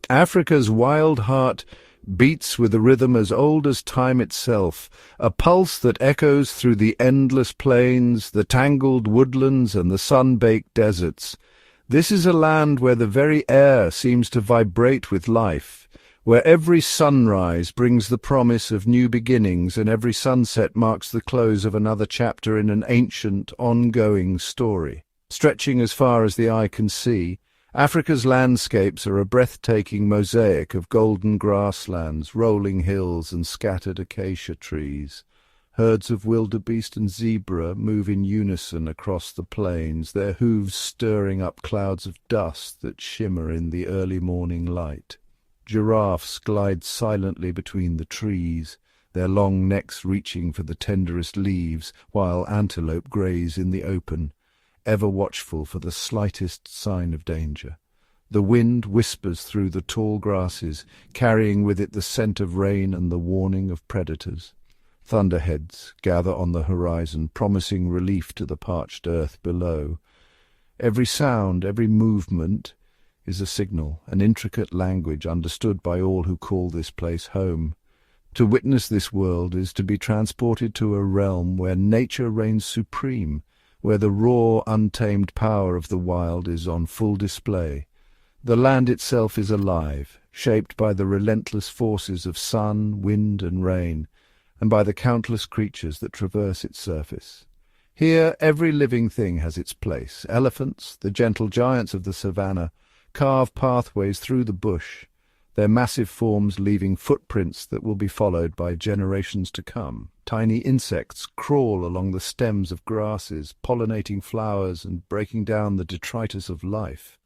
Africa's wild heart beats with a rhythm as old as time itself, a pulse that echoes through the endless plains, the tangled woodlands, and the sun-baked deserts. This is a land where the very air seems to vibrate with life, where every sunrise brings the promise of new beginnings and every sunset marks the close of another chapter in an ancient, ongoing story. Stretching as far as the eye can see, Africa's landscapes are a breathtaking mosaic of golden grasslands, rolling hills, and scattered acacia trees. Herds of wildebeest and zebra move in unison across the plains, their hooves stirring up clouds of dust that shimmer in the early morning light. Giraffes glide silently between the trees, their long necks reaching for the tenderest leaves, while antelope graze in the open, ever watchful for the slightest sign of danger. The wind whispers through the tall grasses, carrying with it the scent of rain and the warning of predators. Thunderheads gather on the horizon, promising relief to the parched earth below. Every sound, every movement is a signal, an intricate language understood by all who call this place home. To witness this world is to be transported to a realm where nature reigns supreme, where the raw, untamed power of the wild is on full display. The land itself is alive, shaped by the relentless forces of sun, wind, and rain, and by the countless creatures that traverse its surface. Here every living thing has its place. Elephants, the gentle giants of the savannah, carve pathways through the bush, their massive forms leaving footprints that will be followed by generations to come. Tiny insects crawl along the stems of grasses, pollinating flowers and breaking down the detritus of life,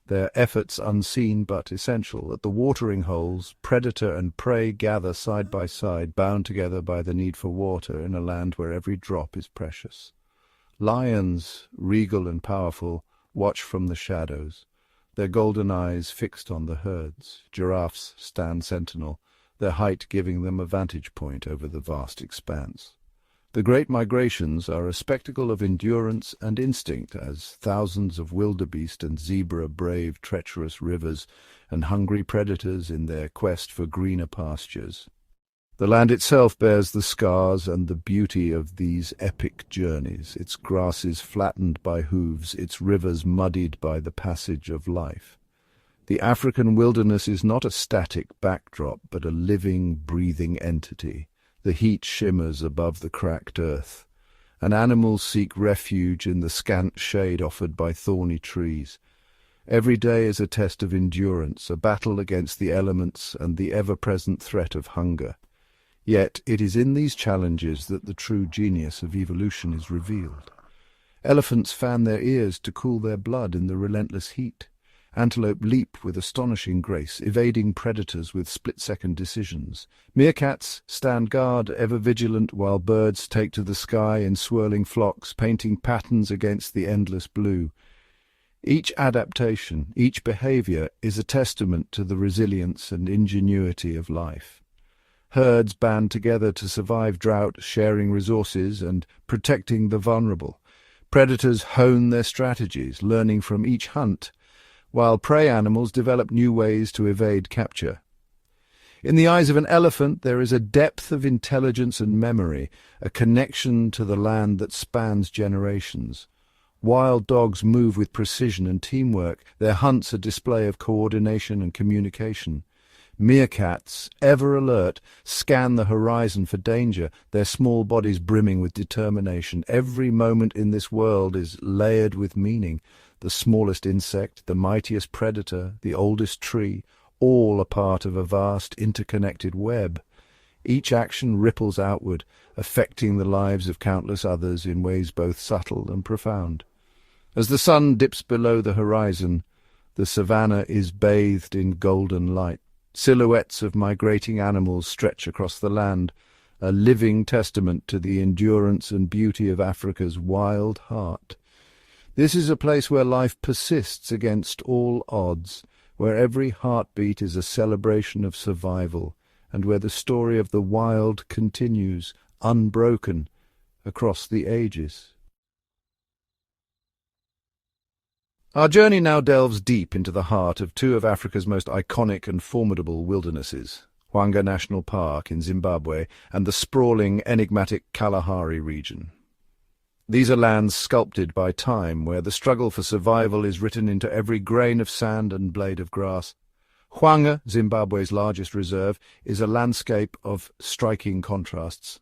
their efforts unseen but essential. At the watering holes, predator and prey gather side by side, bound together by the need for water in a land where every drop is precious. Lions, regal and powerful, watch from the shadows, their golden eyes fixed on the herds. Giraffes stand sentinel, their height giving them a vantage point over the vast expanse. The great migrations are a spectacle of endurance and instinct as thousands of wildebeest and zebra brave treacherous rivers and hungry predators in their quest for greener pastures. The land itself bears the scars and the beauty of these epic journeys, its grasses flattened by hooves, its rivers muddied by the passage of life. The African wilderness is not a static backdrop, but a living, breathing entity. The heat shimmers above the cracked earth, and animals seek refuge in the scant shade offered by thorny trees. Every day is a test of endurance, a battle against the elements and the ever-present threat of hunger. Yet it is in these challenges that the true genius of evolution is revealed. Elephants fan their ears to cool their blood in the relentless heat. Antelope leap with astonishing grace, evading predators with split-second decisions. Meerkats stand guard, ever vigilant, while birds take to the sky in swirling flocks, painting patterns against the endless blue. Each adaptation, each behavior is a testament to the resilience and ingenuity of life. Herds band together to survive drought, sharing resources and protecting the vulnerable. Predators hone their strategies, learning from each hunt, while prey animals develop new ways to evade capture. In the eyes of an elephant there is a depth of intelligence and memory, a connection to the land that spans generations. Wild dogs move with precision and teamwork, their hunts a display of coordination and communication. Meerkats, ever alert, scan the horizon for danger, their small bodies brimming with determination. Every moment in this world is layered with meaning. The smallest insect, the mightiest predator, the oldest tree, all a part of a vast interconnected web. Each action ripples outward, affecting the lives of countless others in ways both subtle and profound. As the sun dips below the horizon, the savannah is bathed in golden light. Silhouettes of migrating animals stretch across the land, a living testament to the endurance and beauty of Africa's wild heart. This is a place where life persists against all odds, where every heartbeat is a celebration of survival, and where the story of the wild continues, unbroken, across the ages. Our journey now delves deep into the heart of two of Africa's most iconic and formidable wildernesses, Hwange National Park in Zimbabwe and the sprawling, enigmatic Kalahari region. These are lands sculpted by time, where the struggle for survival is written into every grain of sand and blade of grass. Hwange, Zimbabwe's largest reserve, is a landscape of striking contrasts.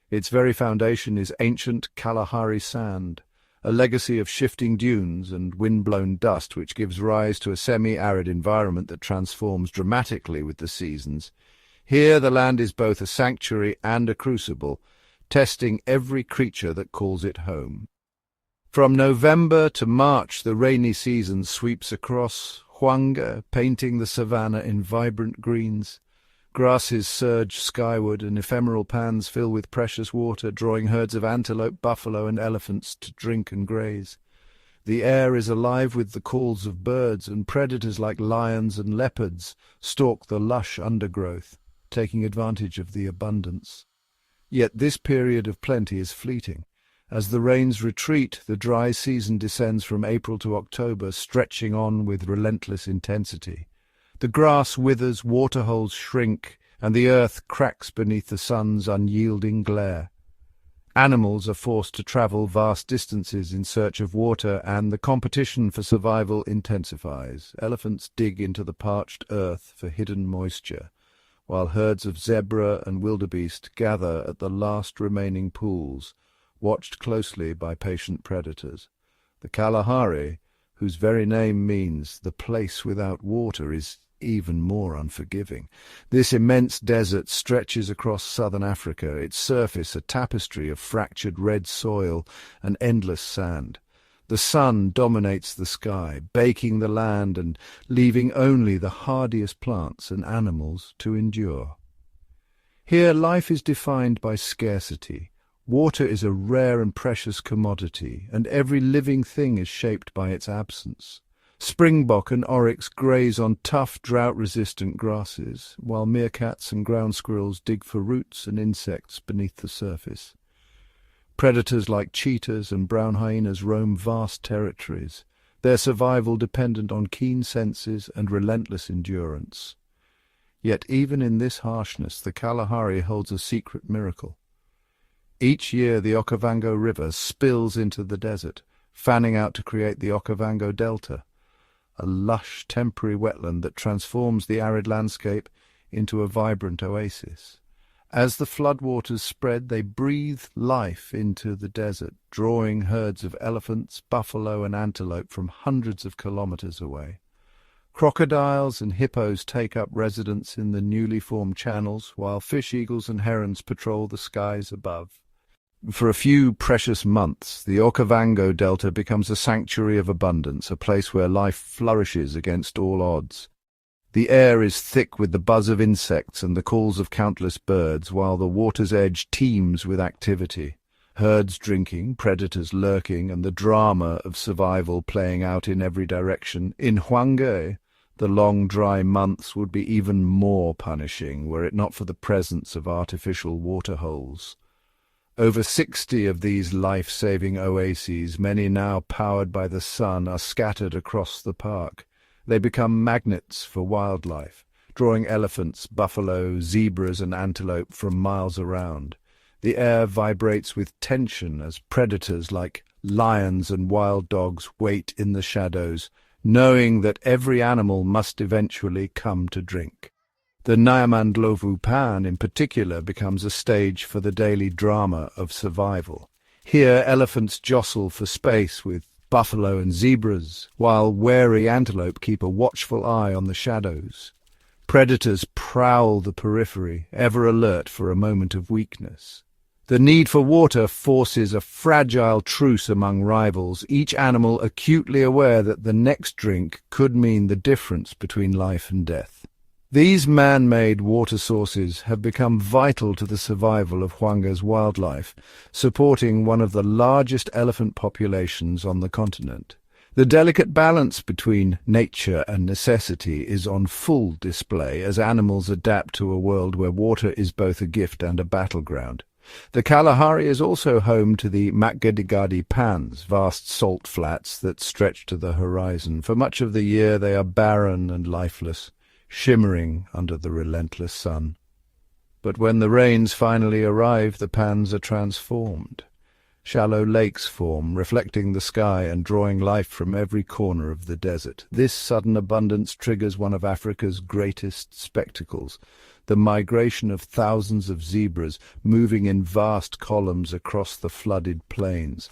Its very foundation is ancient Kalahari sand, a legacy of shifting dunes and wind-blown dust which gives rise to a semi-arid environment that transforms dramatically with the seasons. Here the land is both a sanctuary and a crucible, testing every creature that calls it home. From November to March, the rainy season sweeps across Hwange, painting the savannah in vibrant greens. Grasses surge skyward and ephemeral pans fill with precious water, drawing herds of antelope, buffalo and elephants to drink and graze. The air is alive with the calls of birds, and predators like lions and leopards stalk the lush undergrowth, taking advantage of the abundance. Yet this period of plenty is fleeting. As the rains retreat, the dry season descends from April to October, stretching on with relentless intensity. The grass withers, waterholes shrink, and the earth cracks beneath the sun's unyielding glare. Animals are forced to travel vast distances in search of water, and the competition for survival intensifies. Elephants dig into the parched earth for hidden moisture, while herds of zebra and wildebeest gather at the last remaining pools, watched closely by patient predators. The Kalahari, whose very name means the place without water, is even more unforgiving. This immense desert stretches across southern Africa, its surface a tapestry of fractured red soil and endless sand. The sun dominates the sky, baking the land and leaving only the hardiest plants and animals to endure. Here life is defined by scarcity. Water is a rare and precious commodity, and every living thing is shaped by its absence. Springbok and oryx graze on tough, drought-resistant grasses, while meerkats and ground squirrels dig for roots and insects beneath the surface. Predators like cheetahs and brown hyenas roam vast territories, their survival dependent on keen senses and relentless endurance. Yet even in this harshness, the Kalahari holds a secret miracle. Each year the Okavango River spills into the desert, fanning out to create the Okavango Delta, a lush temporary wetland that transforms the arid landscape into a vibrant oasis. As the floodwaters spread, they breathe life into the desert, drawing herds of elephants, buffalo and antelope from hundreds of kilometers away. Crocodiles and hippos take up residence in the newly formed channels, while fish eagles and herons patrol the skies above. For a few precious months, the Okavango Delta becomes a sanctuary of abundance, a place where life flourishes against all odds. The air is thick with the buzz of insects and the calls of countless birds, while the water's edge teems with activity. Herds drinking, predators lurking, and the drama of survival playing out in every direction. In Hwange, the long, dry months would be even more punishing, were it not for the presence of artificial waterholes. Over 60 of these life-saving oases, many now powered by the sun, are scattered across the park. They become magnets for wildlife, drawing elephants, buffalo, zebras and antelope from miles around. The air vibrates with tension as predators like lions and wild dogs wait in the shadows, knowing that every animal must eventually come to drink. The Nyamandlovu Pan, in particular, becomes a stage for the daily drama of survival. Here elephants jostle for space with buffalo and zebras, while wary antelope keep a watchful eye on the shadows. Predators prowl the periphery, ever alert for a moment of weakness. The need for water forces a fragile truce among rivals, each animal acutely aware that the next drink could mean the difference between life and death. These man-made water sources have become vital to the survival of Hwange's wildlife, supporting one of the largest elephant populations on the continent. The delicate balance between nature and necessity is on full display as animals adapt to a world where water is both a gift and a battleground. The Kalahari is also home to the Makgadigadi pans, vast salt flats that stretch to the horizon. For much of the year they are barren and lifeless, shimmering under the relentless sun. But when the rains finally arrive, the pans are transformed. Shallow lakes form, reflecting the sky and drawing life from every corner of the desert. This sudden abundance triggers one of Africa's greatest spectacles, the migration of thousands of zebras moving in vast columns across the flooded plains.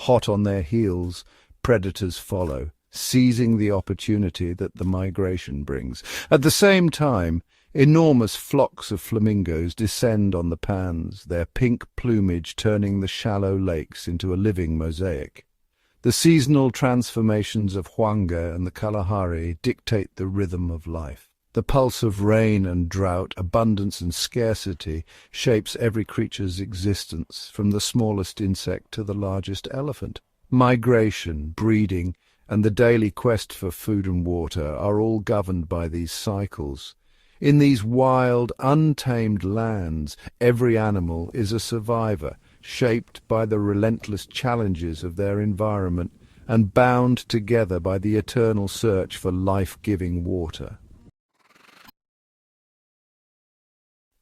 Hot on their heels, predators follow, seizing the opportunity that the migration brings. At the same time, enormous flocks of flamingos descend on the pans, their pink plumage turning the shallow lakes into a living mosaic. The seasonal transformations of Hwange and the Kalahari dictate the rhythm of life. The pulse of rain and drought, abundance and scarcity shapes every creature's existence, from the smallest insect to the largest elephant. Migration, breeding, and the daily quest for food and water are all governed by these cycles. In these wild, untamed lands, every animal is a survivor, shaped by the relentless challenges of their environment and bound together by the eternal search for life-giving water.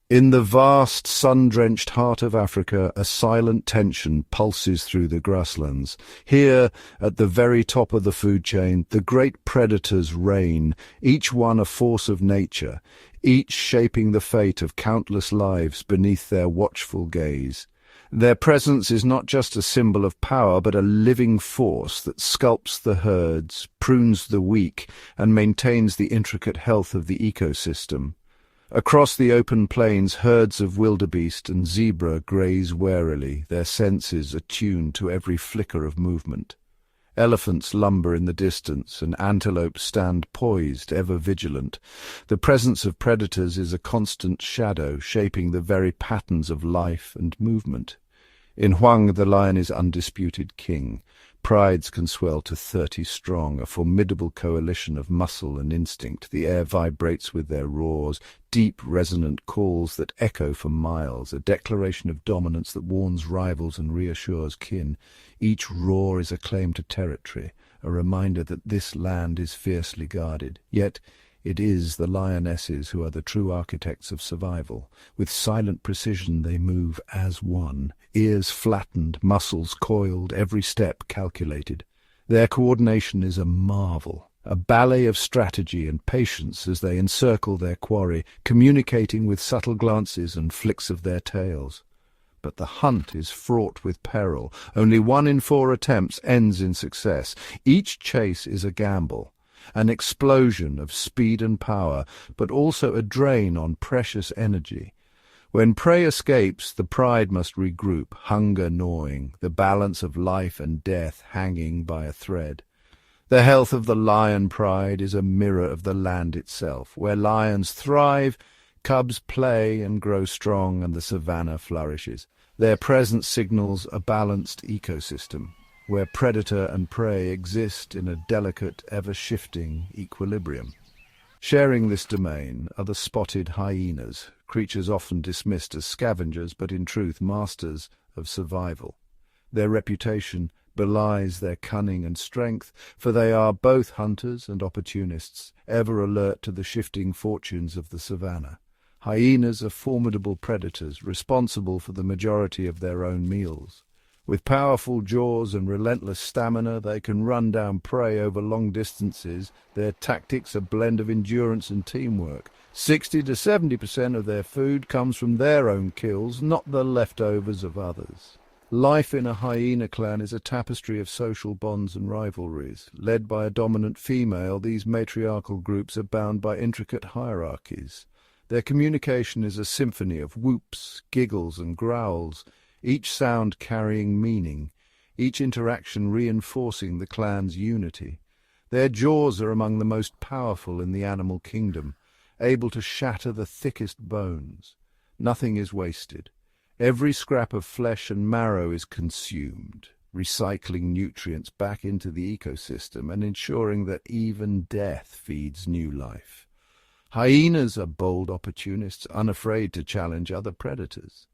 In the vast, sun-drenched heart of Africa, a silent tension pulses through the grasslands. Here, at the very top of the food chain, the great predators reign, each one a force of nature, each shaping the fate of countless lives beneath their watchful gaze. Their presence is not just a symbol of power, but a living force that sculpts the herds, prunes the weak, and maintains the intricate health of the ecosystem. Across the open plains, herds of wildebeest and zebra graze warily, their senses attuned to every flicker of movement. Elephants lumber in the distance, and antelopes stand poised, ever vigilant. The presence of predators is a constant shadow, shaping the very patterns of life and movement. In Hwange, the lion is undisputed king. Prides can swell to 30 strong, a formidable coalition of muscle and instinct. The air vibrates with their roars, deep, resonant calls that echo for miles, a declaration of dominance that warns rivals and reassures kin. Each roar is a claim to territory, a reminder that this land is fiercely guarded. Yet it is the lionesses who are the true architects of survival. With silent precision they move as one, ears flattened, muscles coiled, every step calculated. Their coordination is a marvel, a ballet of strategy and patience as they encircle their quarry, communicating with subtle glances and flicks of their tails. But the hunt is fraught with peril. Only 1 in 4 attempts ends in success. Each chase is a gamble, an explosion of speed and power, but also a drain on precious energy. When prey escapes, the pride must regroup, hunger gnawing, the balance of life and death hanging by a thread. The health of the lion pride is a mirror of the land itself. Where lions thrive, cubs play and grow strong, and the savannah flourishes. Their presence signals a balanced ecosystem, where predator and prey exist in a delicate, ever-shifting equilibrium. Sharing this domain are the spotted hyenas, creatures often dismissed as scavengers, but in truth masters of survival. Their reputation belies their cunning and strength, for they are both hunters and opportunists, ever alert to the shifting fortunes of the savannah. Hyenas are formidable predators, responsible for the majority of their own meals. With powerful jaws and relentless stamina, they can run down prey over long distances. Their tactics a blend of endurance and teamwork. 60 to 70% of their food comes from their own kills, not the leftovers of others. Life in a hyena clan is a tapestry of social bonds and rivalries. Led by a dominant female, these matriarchal groups are bound by intricate hierarchies. Their communication is a symphony of whoops, giggles, and growls, each sound carrying meaning, each interaction reinforcing the clan's unity. Their jaws are among the most powerful in the animal kingdom, able to shatter the thickest bones. Nothing is wasted. Every scrap of flesh and marrow is consumed, recycling nutrients back into the ecosystem and ensuring that even death feeds new life. Hyenas are bold opportunists, unafraid to challenge other predators.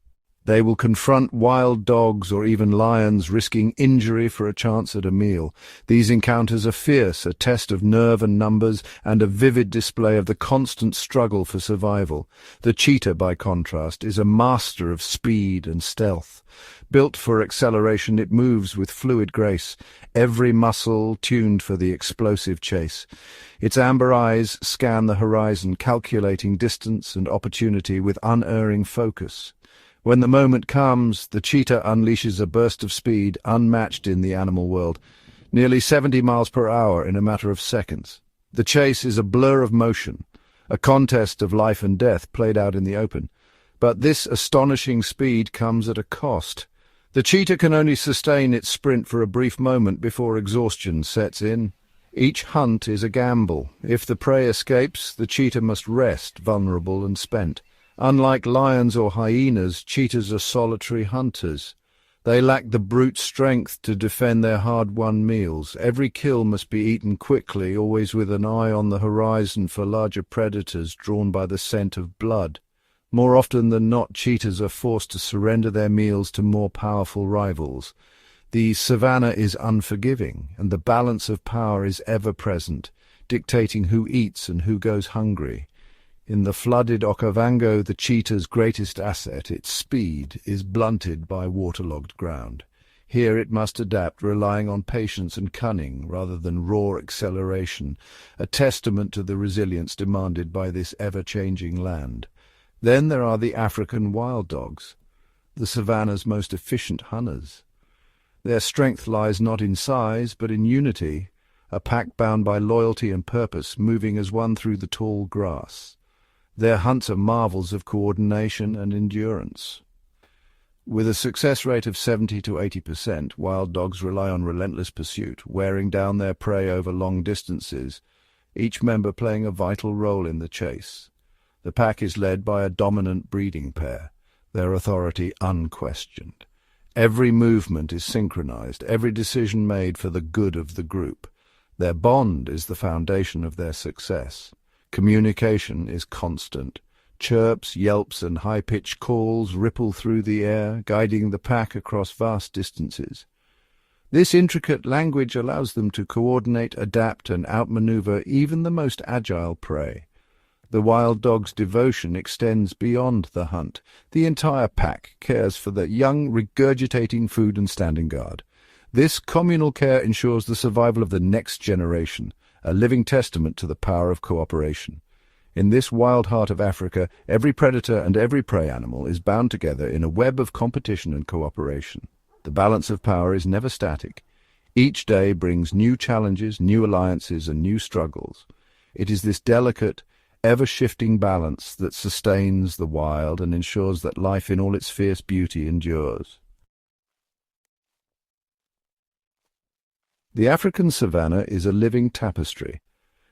They will confront wild dogs or even lions, risking injury for a chance at a meal. These encounters are fierce, a test of nerve and numbers, and a vivid display of the constant struggle for survival. The cheetah, by contrast, is a master of speed and stealth. Built for acceleration, it moves with fluid grace, every muscle tuned for the explosive chase. Its amber eyes scan the horizon, calculating distance and opportunity with unerring focus. When the moment comes, the cheetah unleashes a burst of speed unmatched in the animal world, nearly 70 miles per hour in a matter of seconds. The chase is a blur of motion, a contest of life and death played out in the open. But this astonishing speed comes at a cost. The cheetah can only sustain its sprint for a brief moment before exhaustion sets in. Each hunt is a gamble. If the prey escapes, the cheetah must rest, vulnerable and spent. Unlike lions or hyenas, cheetahs are solitary hunters. They lack the brute strength to defend their hard-won meals. Every kill must be eaten quickly, always with an eye on the horizon for larger predators drawn by the scent of blood. More often than not, cheetahs are forced to surrender their meals to more powerful rivals. The savanna is unforgiving, and the balance of power is ever present, dictating who eats and who goes hungry. In the flooded Okavango, the cheetah's greatest asset, its speed, is blunted by waterlogged ground. Here it must adapt, relying on patience and cunning rather than raw acceleration, a testament to the resilience demanded by this ever-changing land. Then there are the African wild dogs, the savanna's most efficient hunters. Their strength lies not in size, but in unity, a pack bound by loyalty and purpose, moving as one through the tall grass. Their hunts are marvels of coordination and endurance. With a success rate of 70 to 80%, wild dogs rely on relentless pursuit, wearing down their prey over long distances, each member playing a vital role in the chase. The pack is led by a dominant breeding pair, their authority unquestioned. Every movement is synchronized, every decision made for the good of the group. Their bond is the foundation of their success. Communication is constant. Chirps, yelps, and high-pitched calls ripple through the air, guiding the pack across vast distances. This intricate language allows them to coordinate, adapt, and outmaneuver even the most agile prey. The wild dog's devotion extends beyond the hunt. The entire pack cares for the young, regurgitating food and standing guard. This communal care ensures the survival of the next generation, a living testament to the power of cooperation. In this wild heart of Africa, every predator and every prey animal is bound together in a web of competition and cooperation. The balance of power is never static. Each day brings new challenges, new alliances, and new struggles. It is this delicate, ever-shifting balance that sustains the wild and ensures that life in all its fierce beauty endures. The African savanna is a living tapestry,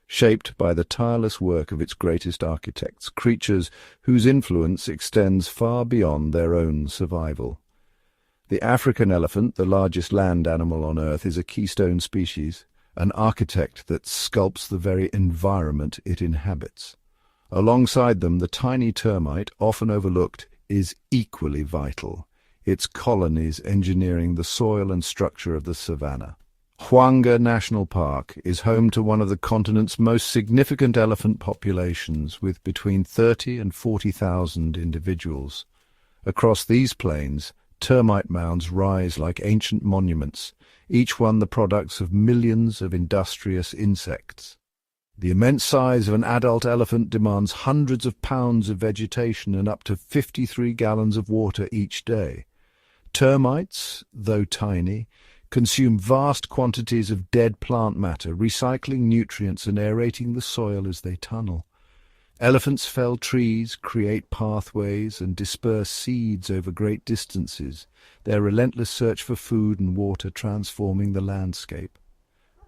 shaped by the tireless work of its greatest architects, creatures whose influence extends far beyond their own survival. The African elephant, the largest land animal on Earth, is a keystone species, an architect that sculpts the very environment it inhabits. Alongside them, the tiny termite, often overlooked, is equally vital, its colonies engineering the soil and structure of the savanna. Hwange National Park is home to one of the continent's most significant elephant populations, with between 30 and 40,000 individuals. Across these plains, termite mounds rise like ancient monuments, each one the products of millions of industrious insects. The immense size of an adult elephant demands hundreds of pounds of vegetation and up to 53 gallons of water each day. Termites, though tiny, consume vast quantities of dead plant matter, recycling nutrients and aerating the soil as they tunnel. Elephants fell trees, create pathways, and disperse seeds over great distances, their relentless search for food and water transforming the landscape.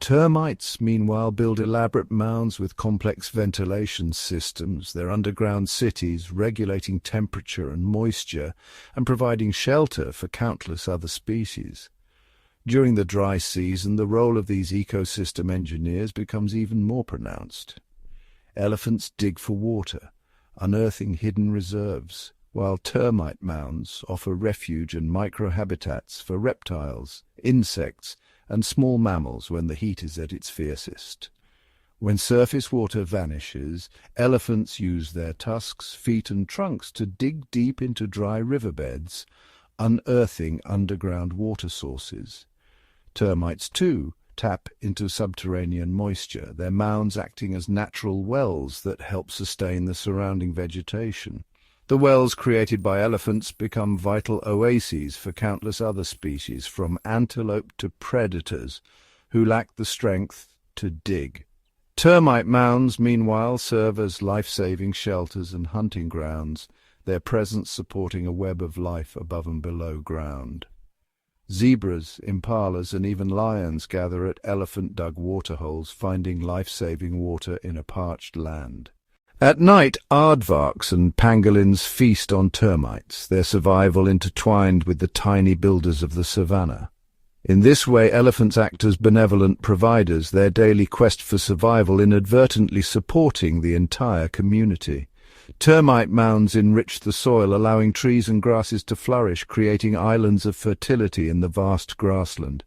Termites, meanwhile, build elaborate mounds with complex ventilation systems, their underground cities regulating temperature and moisture and providing shelter for countless other species. During the dry season, the role of these ecosystem engineers becomes even more pronounced. Elephants dig for water, unearthing hidden reserves, while termite mounds offer refuge and microhabitats for reptiles, insects, and small mammals when the heat is at its fiercest. When surface water vanishes, elephants use their tusks, feet and trunks to dig deep into dry riverbeds, unearthing underground water sources. Termites, too, tap into subterranean moisture, their mounds acting as natural wells that help sustain the surrounding vegetation. The wells created by elephants become vital oases for countless other species, from antelope to predators, who lack the strength to dig. Termite mounds, meanwhile, serve as life-saving shelters and hunting grounds, their presence supporting a web of life above and below ground. Zebras, impalas, and even lions gather at elephant-dug waterholes, finding life-saving water in a parched land. At night, aardvarks and pangolins feast on termites, their survival intertwined with the tiny builders of the savannah. In this way, elephants act as benevolent providers, their daily quest for survival inadvertently supporting the entire community. Termite mounds enrich the soil, allowing trees and grasses to flourish, creating islands of fertility in the vast grassland.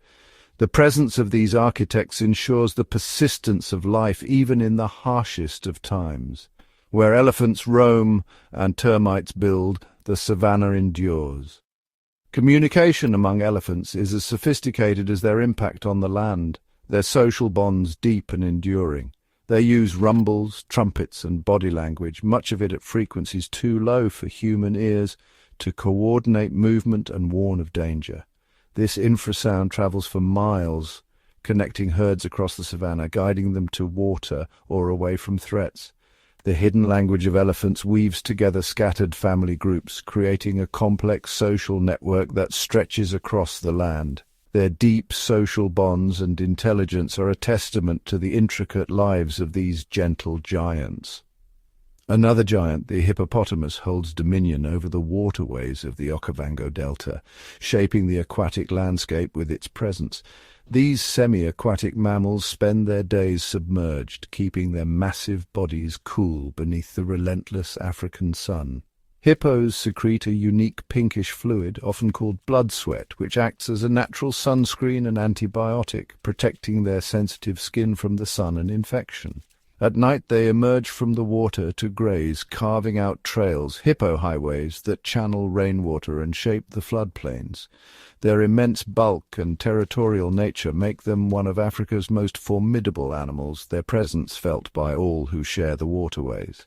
The presence of these architects ensures the persistence of life even in the harshest of times. Where elephants roam and termites build, the savannah endures. Communication among elephants is as sophisticated as their impact on the land, their social bonds deep and enduring. They use rumbles, trumpets, and body language, much of it at frequencies too low for human ears, to coordinate movement and warn of danger. This infrasound travels for miles, connecting herds across the savannah, guiding them to water or away from threats. The hidden language of elephants weaves together scattered family groups, creating a complex social network that stretches across the land. Their deep social bonds and intelligence are a testament to the intricate lives of these gentle giants. Another giant, the hippopotamus, holds dominion over the waterways of the Okavango Delta, shaping the aquatic landscape with its presence. These semi-aquatic mammals spend their days submerged, keeping their massive bodies cool beneath the relentless African sun. Hippos secrete a unique pinkish fluid, often called blood sweat, which acts as a natural sunscreen and antibiotic, protecting their sensitive skin from the sun and infection. At night they emerge from the water to graze, carving out trails, hippo highways, that channel rainwater and shape the floodplains. Their immense bulk and territorial nature make them one of Africa's most formidable animals, their presence felt by all who share the waterways.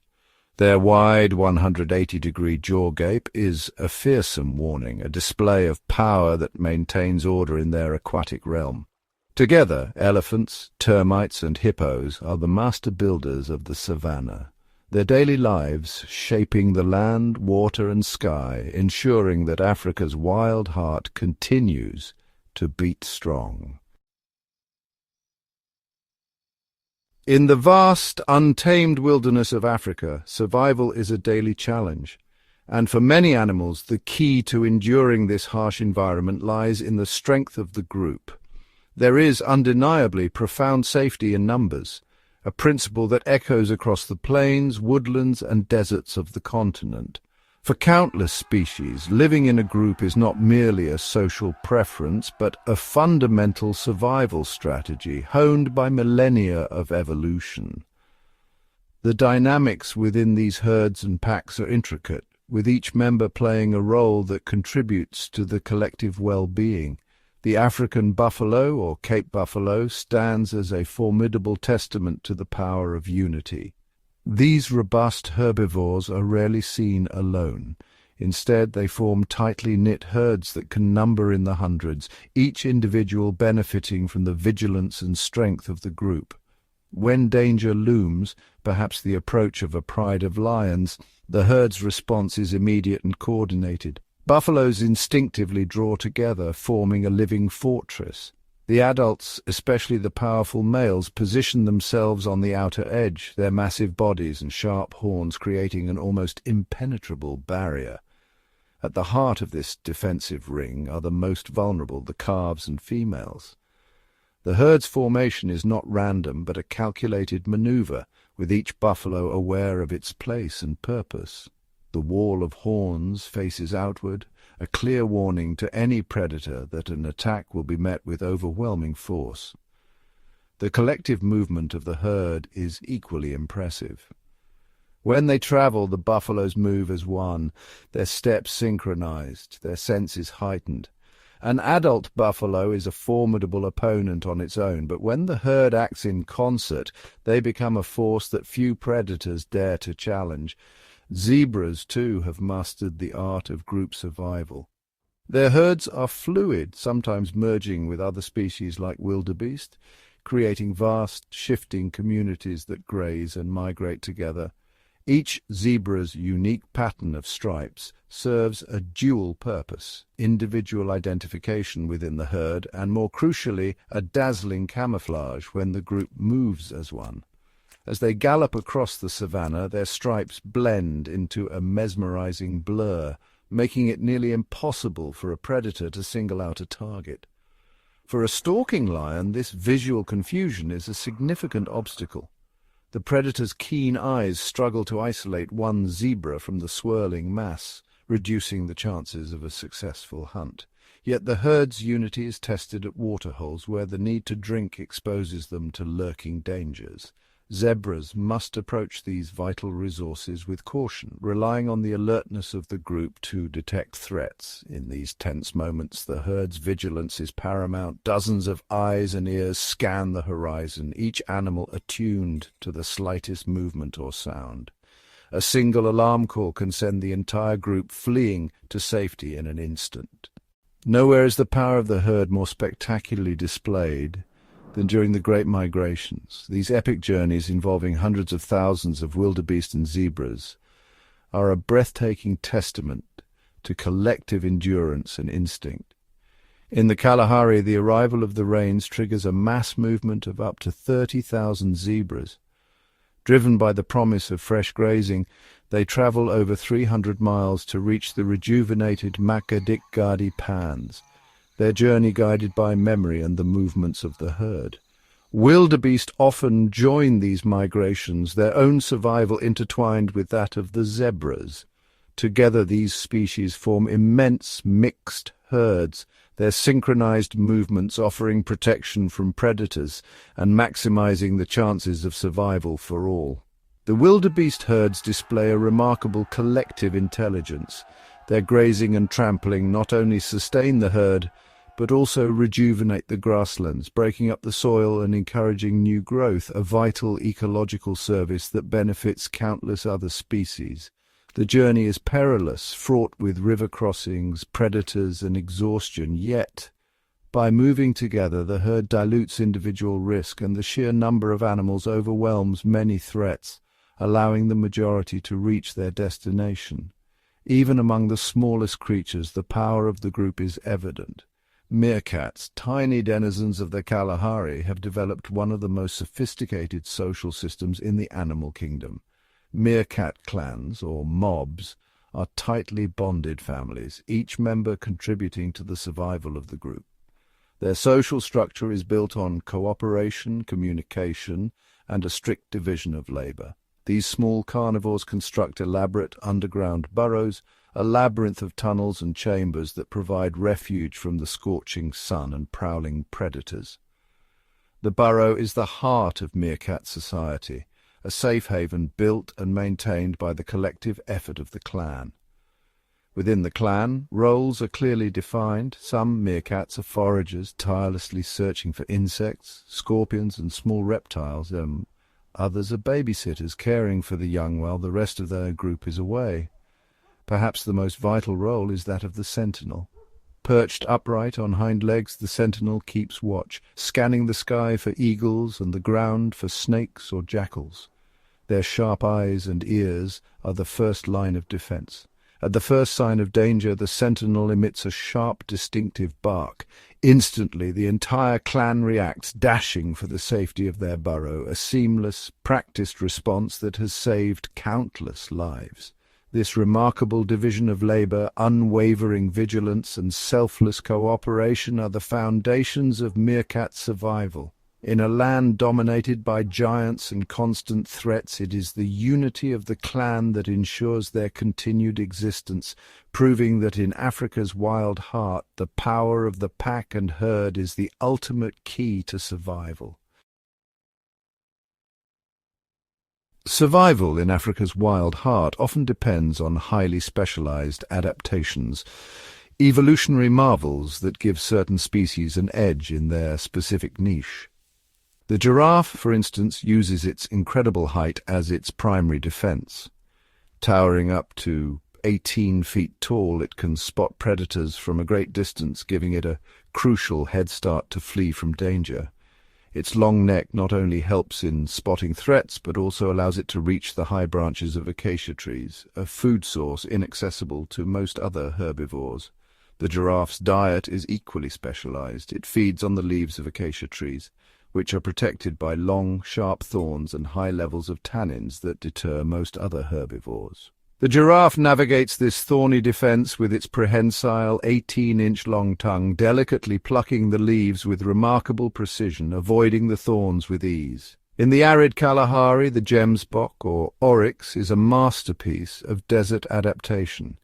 Their wide 180-degree jaw gape is a fearsome warning, a display of power that maintains order in their aquatic realm. Together, elephants, termites, and hippos are the master builders of the savannah, their daily lives shaping the land, water, and sky, ensuring that Africa's wild heart continues to beat strong. In the vast, untamed wilderness of Africa, survival is a daily challenge, and for many animals, the key to enduring this harsh environment lies in the strength of the group. There is undeniably profound safety in numbers, a principle that echoes across the plains, woodlands, and deserts of the continent. For countless species, living in a group is not merely a social preference, but a fundamental survival strategy honed by millennia of evolution. The dynamics within these herds and packs are intricate, with each member playing a role that contributes to the collective well-being. The African buffalo, or Cape buffalo, stands as a formidable testament to the power of unity. These robust herbivores are rarely seen alone. Instead, they form tightly knit herds that can number in the hundreds, each individual benefiting from the vigilance and strength of the group. When danger looms, perhaps the approach of a pride of lions, the herd's response is immediate and coordinated. Buffaloes instinctively draw together, forming a living fortress. The adults, especially the powerful males, position themselves on the outer edge, their massive bodies and sharp horns creating an almost impenetrable barrier. At the heart of this defensive ring are the most vulnerable, the calves and females. The herd's formation is not random, but a calculated maneuver, with each buffalo aware of its place and purpose. The wall of horns faces outward, a clear warning to any predator that an attack will be met with overwhelming force. The collective movement of the herd is equally impressive. When they travel, the buffaloes move as one, their steps synchronized, their senses heightened. An adult buffalo is a formidable opponent on its own, but when the herd acts in concert, they become a force that few predators dare to challenge. Zebras, too, have mastered the art of group survival. Their herds are fluid, sometimes merging with other species like wildebeest, creating vast, shifting communities that graze and migrate together. Each zebra's unique pattern of stripes serves a dual purpose: individual identification within the herd and, more crucially, a dazzling camouflage when the group moves as one. As they gallop across the savannah, their stripes blend into a mesmerizing blur, making it nearly impossible for a predator to single out a target. For a stalking lion, this visual confusion is a significant obstacle. The predator's keen eyes struggle to isolate one zebra from the swirling mass, reducing the chances of a successful hunt. Yet the herd's unity is tested at waterholes where the need to drink exposes them to lurking dangers. Zebras must approach these vital resources with caution, relying on the alertness of the group to detect threats. In these tense moments, the herd's vigilance is paramount. Dozens of eyes and ears scan the horizon, each animal attuned to the slightest movement or sound. A single alarm call can send the entire group fleeing to safety in an instant. Nowhere is the power of the herd more spectacularly displayed than during the Great Migrations. These epic journeys involving hundreds of thousands of wildebeest and zebras are a breathtaking testament to collective endurance and instinct. In the Kalahari, the arrival of the rains triggers a mass movement of up to 30,000 zebras. Driven by the promise of fresh grazing, they travel over 300 miles to reach the rejuvenated Makadikgadi pans, their journey guided by memory and the movements of the herd. Wildebeest often join these migrations, their own survival intertwined with that of the zebras. Together these species form immense mixed herds, their synchronized movements offering protection from predators and maximizing the chances of survival for all. The wildebeest herds display a remarkable collective intelligence. Their grazing and trampling not only sustain the herd, but also rejuvenate the grasslands, breaking up the soil and encouraging new growth, a vital ecological service that benefits countless other species. The journey is perilous, fraught with river crossings, predators, and exhaustion, yet, by moving together, the herd dilutes individual risk, and the sheer number of animals overwhelms many threats, allowing the majority to reach their destination. Even among the smallest creatures, the power of the group is evident. Meerkats, tiny denizens of the Kalahari, have developed one of the most sophisticated social systems in the animal kingdom. Meerkat clans, or mobs, are tightly bonded families, each member contributing to the survival of the group. Their social structure is built on cooperation, communication, and a strict division of labor. These small carnivores construct elaborate underground burrows, a labyrinth of tunnels and chambers that provide refuge from the scorching sun and prowling predators. The burrow is the heart of meerkat society, a safe haven built and maintained by the collective effort of the clan. Within the clan, roles are clearly defined. Some meerkats are foragers, tirelessly searching for insects, scorpions, and small reptiles. Others are babysitters, caring for the young while the rest of their group is away. Perhaps the most vital role is that of the sentinel. Perched upright on hind legs, the sentinel keeps watch, scanning the sky for eagles and the ground for snakes or jackals. Their sharp eyes and ears are the first line of defense. At the first sign of danger, the sentinel emits a sharp, distinctive bark. Instantly, the entire clan reacts, dashing for the safety of their burrow, a seamless, practiced response that has saved countless lives. This remarkable division of labor, unwavering vigilance, and selfless cooperation are the foundations of meerkat survival. In a land dominated by giants and constant threats, it is the unity of the clan that ensures their continued existence, proving that in Africa's wild heart, the power of the pack and herd is the ultimate key to survival. Survival in Africa's wild heart often depends on highly specialized adaptations, evolutionary marvels that give certain species an edge in their specific niche. The giraffe, for instance, uses its incredible height as its primary defense. Towering up to 18 feet tall, it can spot predators from a great distance, giving it a crucial head start to flee from danger. Its long neck not only helps in spotting threats, but also allows it to reach the high branches of acacia trees, a food source inaccessible to most other herbivores. The giraffe's diet is equally specialized. It feeds on the leaves of acacia trees, which are protected by long, sharp thorns and high levels of tannins that deter most other herbivores. The giraffe navigates this thorny defense with its prehensile 18-inch-long tongue, delicately plucking the leaves with remarkable precision, avoiding the thorns with ease. In the arid Kalahari, the gemsbok, or oryx, is a masterpiece of desert adaptation.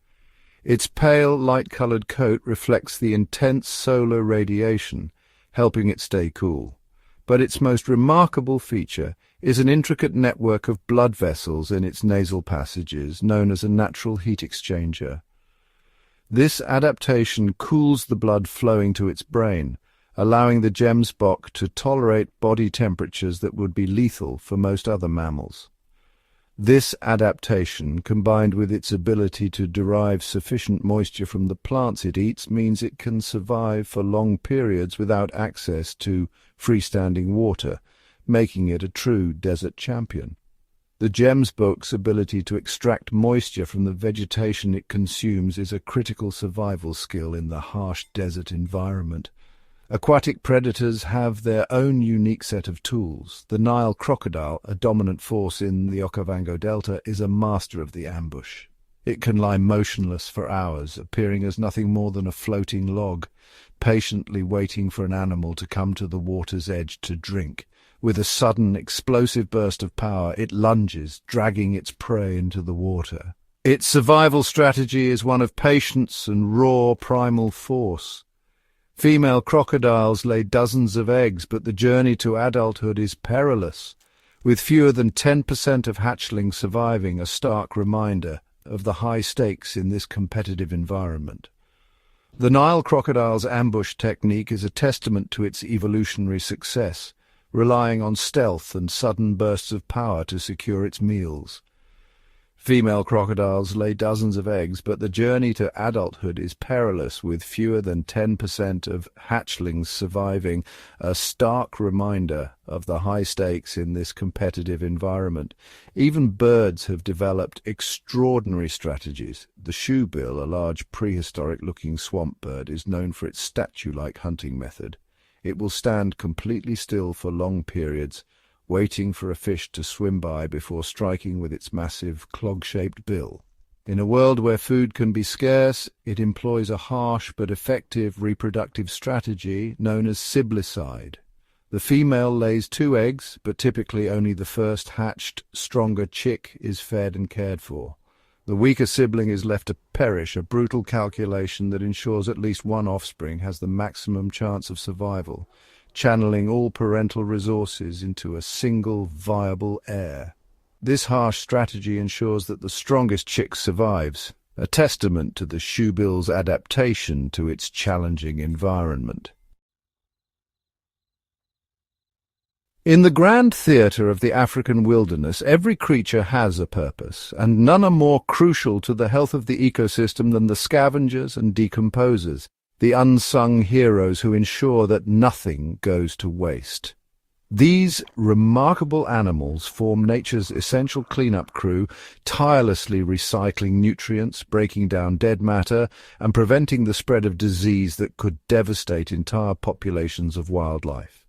Its pale, light-colored coat reflects the intense solar radiation, helping it stay cool. But its most remarkable feature is an intricate network of blood vessels in its nasal passages, known as a natural heat exchanger. This adaptation cools the blood flowing to its brain, allowing the gemsbok to tolerate body temperatures that would be lethal for most other mammals. This adaptation, combined with its ability to derive sufficient moisture from the plants it eats, means it can survive for long periods without access to freestanding water, making it a true desert champion. The gemsbok's ability to extract moisture from the vegetation it consumes is a critical survival skill in the harsh desert environment. Aquatic predators have their own unique set of tools. The Nile crocodile, a dominant force in the Okavango Delta, is a master of the ambush. It can lie motionless for hours, appearing as nothing more than a floating log, patiently waiting for an animal to come to the water's edge to drink. With a sudden, explosive burst of power, it lunges, dragging its prey into the water. Its survival strategy is one of patience and raw primal force. Female crocodiles lay dozens of eggs, but the journey to adulthood is perilous, with fewer than 10% of hatchlings surviving, a stark reminder of the high stakes in this competitive environment. The Nile crocodile's ambush technique is a testament to its evolutionary success, relying on stealth and sudden bursts of power to secure its meals. Female crocodiles lay dozens of eggs, but the journey to adulthood is perilous, with fewer than 10% of hatchlings surviving, a stark reminder of the high stakes in this competitive environment. Even birds have developed extraordinary strategies. The shoebill, a large prehistoric-looking swamp bird, is known for its statue-like hunting method. It will stand completely still for long periods, waiting for a fish to swim by before striking with its massive clog-shaped bill. In a world where food can be scarce, it employs a harsh but effective reproductive strategy known as siblicide. The female lays 2 eggs, but typically only the first hatched, stronger chick is fed and cared for. The weaker sibling is left to perish, a brutal calculation that ensures at least one offspring has the maximum chance of survival, channeling all parental resources into a single viable heir. This harsh strategy ensures that the strongest chick survives, a testament to the shoebill's adaptation to its challenging environment. In the grand theatre of the African wilderness, every creature has a purpose, and none are more crucial to the health of the ecosystem than the scavengers and decomposers, the unsung heroes who ensure that nothing goes to waste. These remarkable animals form nature's essential cleanup crew, tirelessly recycling nutrients, breaking down dead matter, and preventing the spread of disease that could devastate entire populations of wildlife.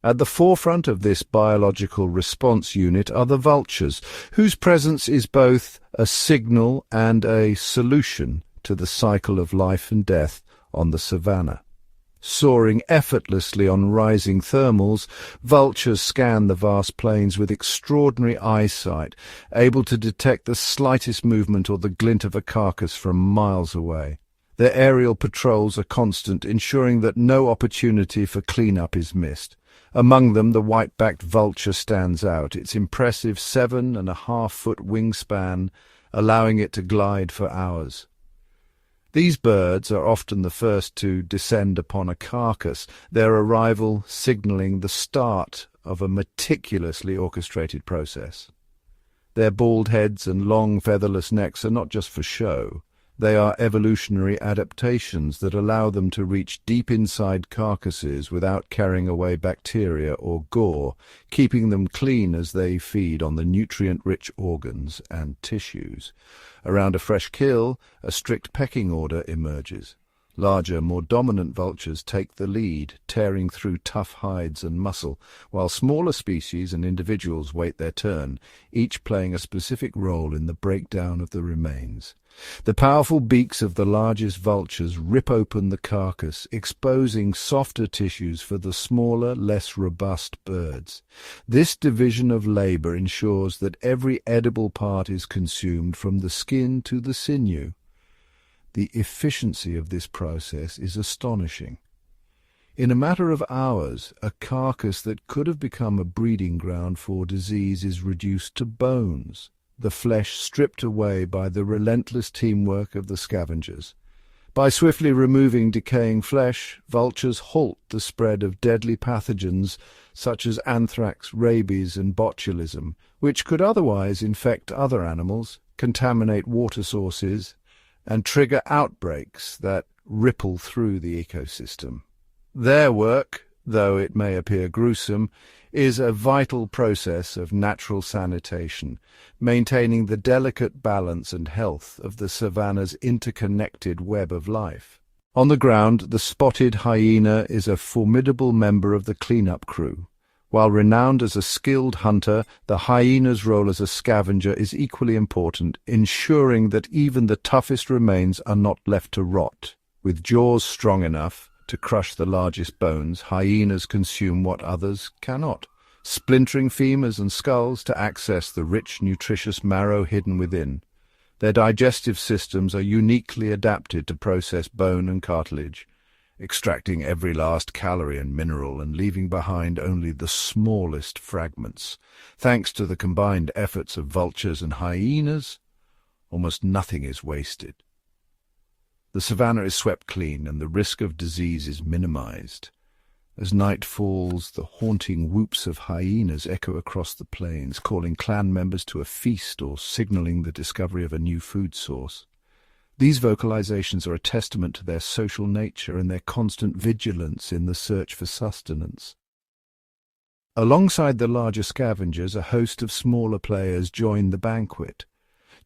At the forefront of this biological response unit are the vultures, whose presence is both a signal and a solution to the cycle of life and death on the savannah. Soaring effortlessly on rising thermals, vultures scan the vast plains with extraordinary eyesight, able to detect the slightest movement or the glint of a carcass from miles away. Their aerial patrols are constant, ensuring that no opportunity for cleanup is missed. Among them, the white-backed vulture stands out, its impressive 7.5-foot wingspan allowing it to glide for hours. These birds are often the first to descend upon a carcass, their arrival signalling the start of a meticulously orchestrated process. Their bald heads and long featherless necks are not just for show. They are evolutionary adaptations that allow them to reach deep inside carcasses without carrying away bacteria or gore, keeping them clean as they feed on the nutrient-rich organs and tissues. Around a fresh kill, a strict pecking order emerges. Larger, more dominant vultures take the lead, tearing through tough hides and muscle, while smaller species and individuals wait their turn, each playing a specific role in the breakdown of the remains. The powerful beaks of the largest vultures rip open the carcass, exposing softer tissues for the smaller, less robust birds. This division of labor ensures that every edible part is consumed from the skin to the sinew. The efficiency of this process is astonishing. In a matter of hours, a carcass that could have become a breeding ground for disease is reduced to bones, the flesh stripped away by the relentless teamwork of the scavengers. By swiftly removing decaying flesh, vultures halt the spread of deadly pathogens such as anthrax, rabies, and botulism, which could otherwise infect other animals, contaminate water sources, and trigger outbreaks that ripple through the ecosystem. Their work, though it may appear gruesome, is a vital process of natural sanitation, maintaining the delicate balance and health of the savanna's interconnected web of life. On the ground, the spotted hyena is a formidable member of the cleanup crew. While renowned as a skilled hunter, the hyena's role as a scavenger is equally important, ensuring that even the toughest remains are not left to rot. With jaws strong enough to crush the largest bones, hyenas consume what others cannot, splintering femurs and skulls to access the rich, nutritious marrow hidden within. Their digestive systems are uniquely adapted to process bone and cartilage, extracting every last calorie and mineral and leaving behind only the smallest fragments. Thanks to the combined efforts of vultures and hyenas, almost nothing is wasted. The savanna is swept clean and the risk of disease is minimized. As night falls, the haunting whoops of hyenas echo across the plains, calling clan members to a feast or signaling the discovery of a new food source. These vocalizations are a testament to their social nature and their constant vigilance in the search for sustenance. Alongside the larger scavengers, a host of smaller players join the banquet.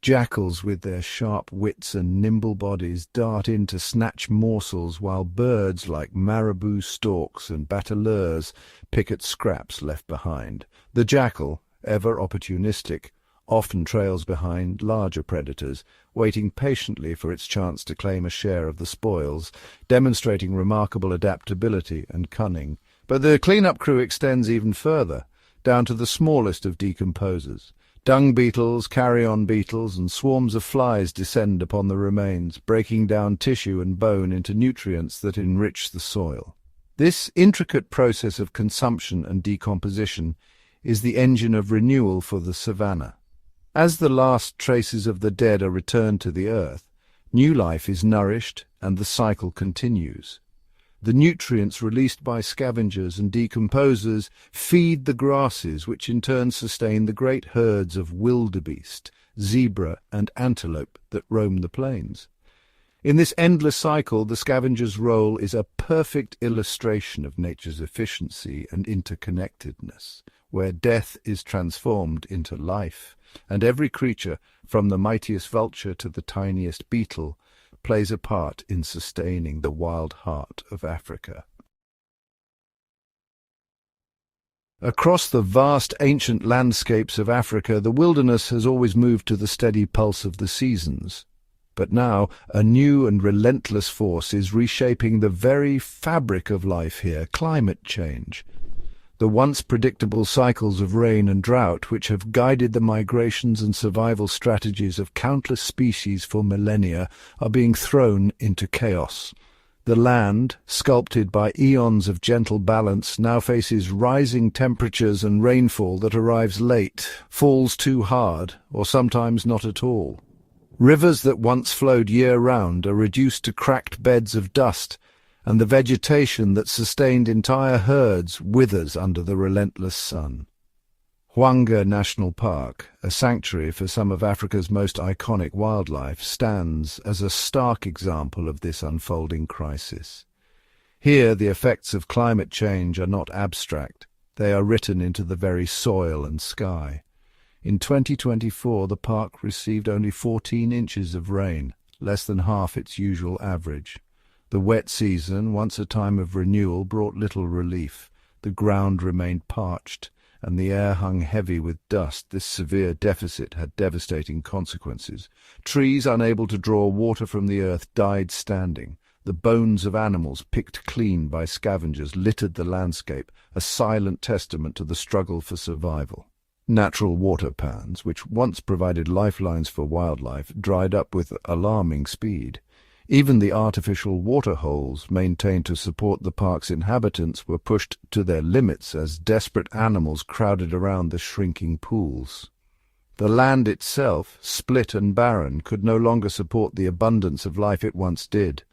Jackals with their sharp wits and nimble bodies dart in to snatch morsels, while birds like marabou storks and bateleurs pick at scraps left behind. The jackal, ever opportunistic, often trails behind larger predators, waiting patiently for its chance to claim a share of the spoils, demonstrating remarkable adaptability and cunning. But the cleanup crew extends even further, down to the smallest of decomposers. Dung beetles, carrion beetles, and swarms of flies descend upon the remains, breaking down tissue and bone into nutrients that enrich the soil. This intricate process of consumption and decomposition is the engine of renewal for the savanna. As the last traces of the dead are returned to the earth, new life is nourished and the cycle continues. The nutrients released by scavengers and decomposers feed the grasses, which in turn sustain the great herds of wildebeest, zebra, and antelope that roam the plains. In this endless cycle, the scavenger's role is a perfect illustration of nature's efficiency and interconnectedness, where death is transformed into life, and every creature, from the mightiest vulture to the tiniest beetle, plays a part in sustaining the wild heart of Africa. Across the vast ancient landscapes of Africa, the wilderness has always moved to the steady pulse of the seasons. But now, a new and relentless force is reshaping the very fabric of life here: climate change. The once predictable cycles of rain and drought, which have guided the migrations and survival strategies of countless species for millennia, are being thrown into chaos. The land, sculpted by eons of gentle balance, now faces rising temperatures and rainfall that arrives late, falls too hard, or sometimes not at all. Rivers that once flowed year-round are reduced to cracked beds of dust, and the vegetation that sustained entire herds withers under the relentless sun. Hwange National Park, a sanctuary for some of Africa's most iconic wildlife, stands as a stark example of this unfolding crisis. Here, the effects of climate change are not abstract. They are written into the very soil and sky. In 2024, the park received only 14 inches of rain, less than half its usual average. The wet season, once a time of renewal, brought little relief. The ground remained parched, and the air hung heavy with dust. This severe deficit had devastating consequences. Trees, unable to draw water from the earth, died standing. The bones of animals, picked clean by scavengers, littered the landscape, a silent testament to the struggle for survival. Natural water pans, which once provided lifelines for wildlife, dried up with alarming speed. Even the artificial water holes maintained to support the park's inhabitants were pushed to their limits as desperate animals crowded around the shrinking pools. The land itself, split and barren, could no longer support the abundance of life it once did.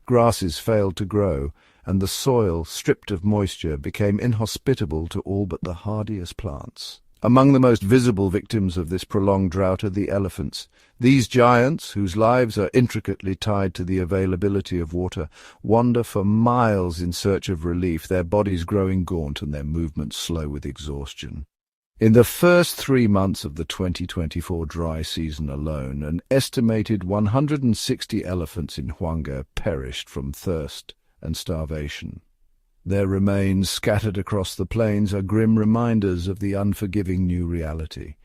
Grasses failed to grow, and the soil, stripped of moisture, became inhospitable to all but the hardiest plants. Among the most visible victims of this prolonged drought are the elephants. These giants, whose lives are intricately tied to the availability of water, wander for miles in search of relief, their bodies growing gaunt and their movements slow with exhaustion. In the first 3 months of the 2024 dry season alone, an estimated 160 elephants in Hwange perished from thirst and starvation. Their remains, scattered across the plains, are grim reminders of the unforgiving new reality.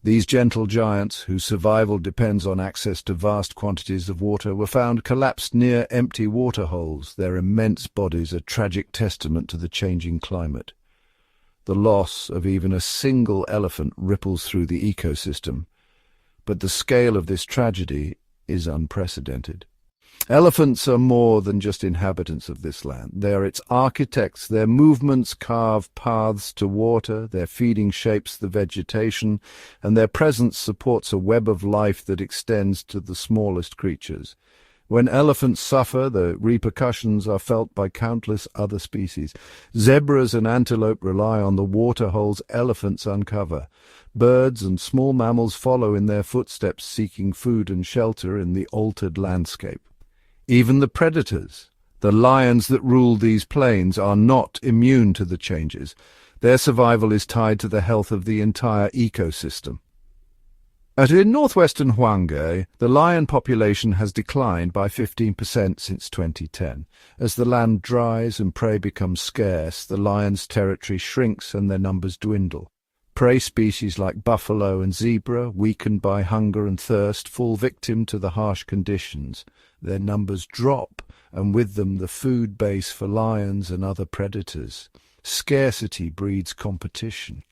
These gentle giants, whose survival depends on access to vast quantities of water, were found collapsed near empty water holes, their immense bodies a tragic testament to the changing climate. The loss of even a single elephant ripples through the ecosystem, but the scale of this tragedy is unprecedented. Elephants are more than just inhabitants of this land. They are its architects. Their movements carve paths to water, their feeding shapes the vegetation, and their presence supports a web of life that extends to the smallest creatures. When elephants suffer, the repercussions are felt by countless other species. Zebras and antelope rely on the water holes elephants uncover. Birds and small mammals follow in their footsteps, seeking food and shelter in the altered landscape. Even the predators, the lions that rule these plains, are not immune to the changes. Their survival is tied to the health of the entire ecosystem. In northwestern Hwange, the lion population has declined by 15% since 2010. As the land dries and prey becomes scarce, the lions' territory shrinks and their numbers dwindle. Prey species like buffalo and zebra, weakened by hunger and thirst, fall victim to the harsh conditions. Their numbers drop, and with them the food base for lions and other predators. Scarcity breeds competition.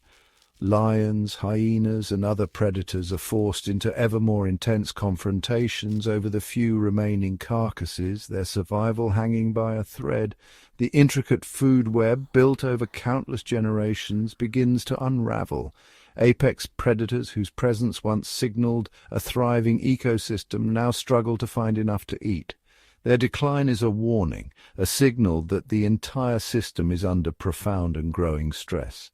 Lions, hyenas, and other predators are forced into ever more intense confrontations over the few remaining carcasses, their survival hanging by a thread. The intricate food web, built over countless generations, begins to unravel. Apex predators whose presence once signaled a thriving ecosystem now struggle to find enough to eat. Their decline is a warning, a signal that the entire system is under profound and growing stress.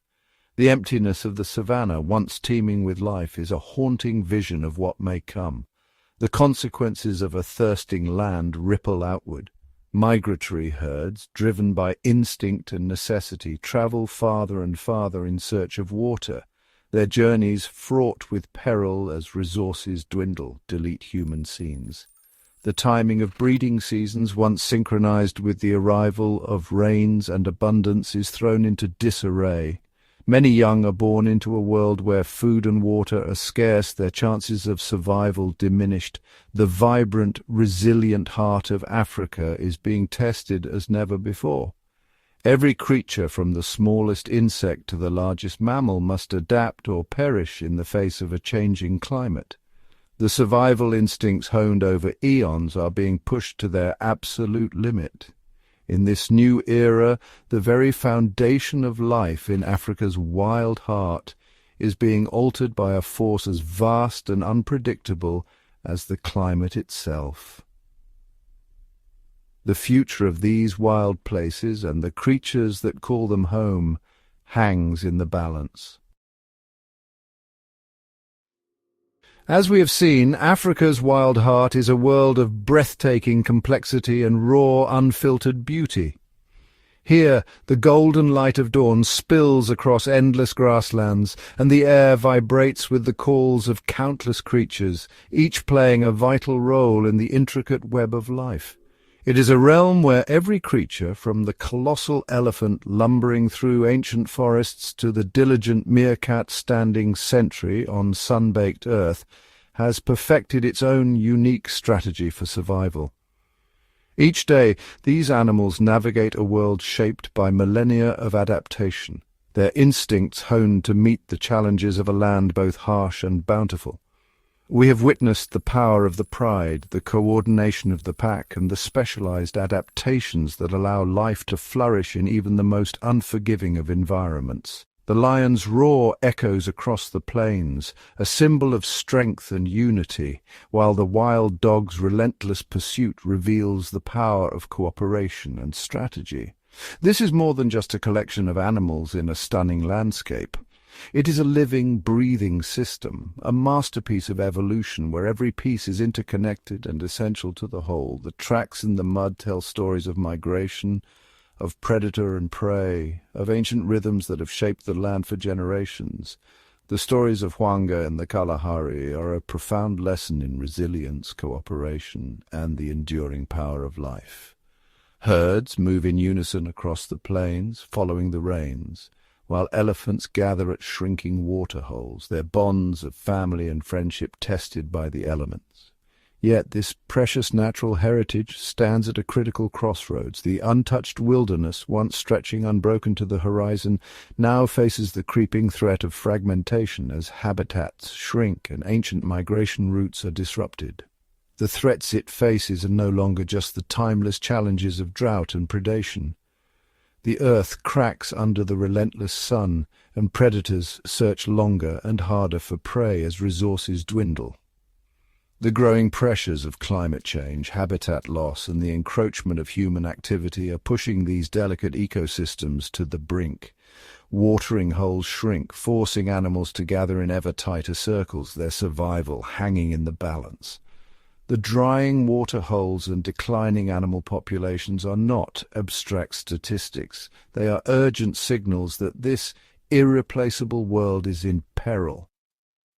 The emptiness of the savannah, once teeming with life, is a haunting vision of what may come. The consequences of a thirsting land ripple outward. Migratory herds, driven by instinct and necessity, travel farther and farther in search of water. Their journeys fraught with peril as resources dwindle, delete human scenes. The timing of breeding seasons, once synchronized with the arrival of rains and abundance, is thrown into disarray. Many young are born into a world where food and water are scarce, their chances of survival diminished. The vibrant, resilient heart of Africa is being tested as never before. Every creature, from the smallest insect to the largest mammal, must adapt or perish in the face of a changing climate. The survival instincts honed over eons are being pushed to their absolute limit. In this new era, the very foundation of life in Africa's wild heart is being altered by a force as vast and unpredictable as the climate itself. The future of these wild places and the creatures that call them home hangs in the balance. As we have seen, Africa's wild heart is a world of breathtaking complexity and raw, unfiltered beauty. Here, the golden light of dawn spills across endless grasslands, and the air vibrates with the calls of countless creatures, each playing a vital role in the intricate web of life. It is a realm where every creature, from the colossal elephant lumbering through ancient forests to the diligent meerkat standing sentry on sun-baked earth, has perfected its own unique strategy for survival. Each day, these animals navigate a world shaped by millennia of adaptation, their instincts honed to meet the challenges of a land both harsh and bountiful. We have witnessed the power of the pride, the coordination of the pack, and the specialized adaptations that allow life to flourish in even the most unforgiving of environments. The lion's roar echoes across the plains, a symbol of strength and unity, while the wild dog's relentless pursuit reveals the power of cooperation and strategy. This is more than just a collection of animals in a stunning landscape. It is a living, breathing system, a masterpiece of evolution where every piece is interconnected and essential to the whole. The tracks in the mud tell stories of migration, of predator and prey, of ancient rhythms that have shaped the land for generations. The stories of Hwange and the Kalahari are a profound lesson in resilience, cooperation, and the enduring power of life. Herds move in unison across the plains, following the rains, while elephants gather at shrinking waterholes, their bonds of family and friendship tested by the elements. Yet this precious natural heritage stands at a critical crossroads. The untouched wilderness, once stretching unbroken to the horizon, now faces the creeping threat of fragmentation as habitats shrink and ancient migration routes are disrupted. The threats it faces are no longer just the timeless challenges of drought and predation. The earth cracks under the relentless sun, and predators search longer and harder for prey as resources dwindle. The growing pressures of climate change, habitat loss, and the encroachment of human activity are pushing these delicate ecosystems to the brink. Watering holes shrink, forcing animals to gather in ever tighter circles, their survival hanging in the balance. The drying water holes and declining animal populations are not abstract statistics. They are urgent signals that this irreplaceable world is in peril.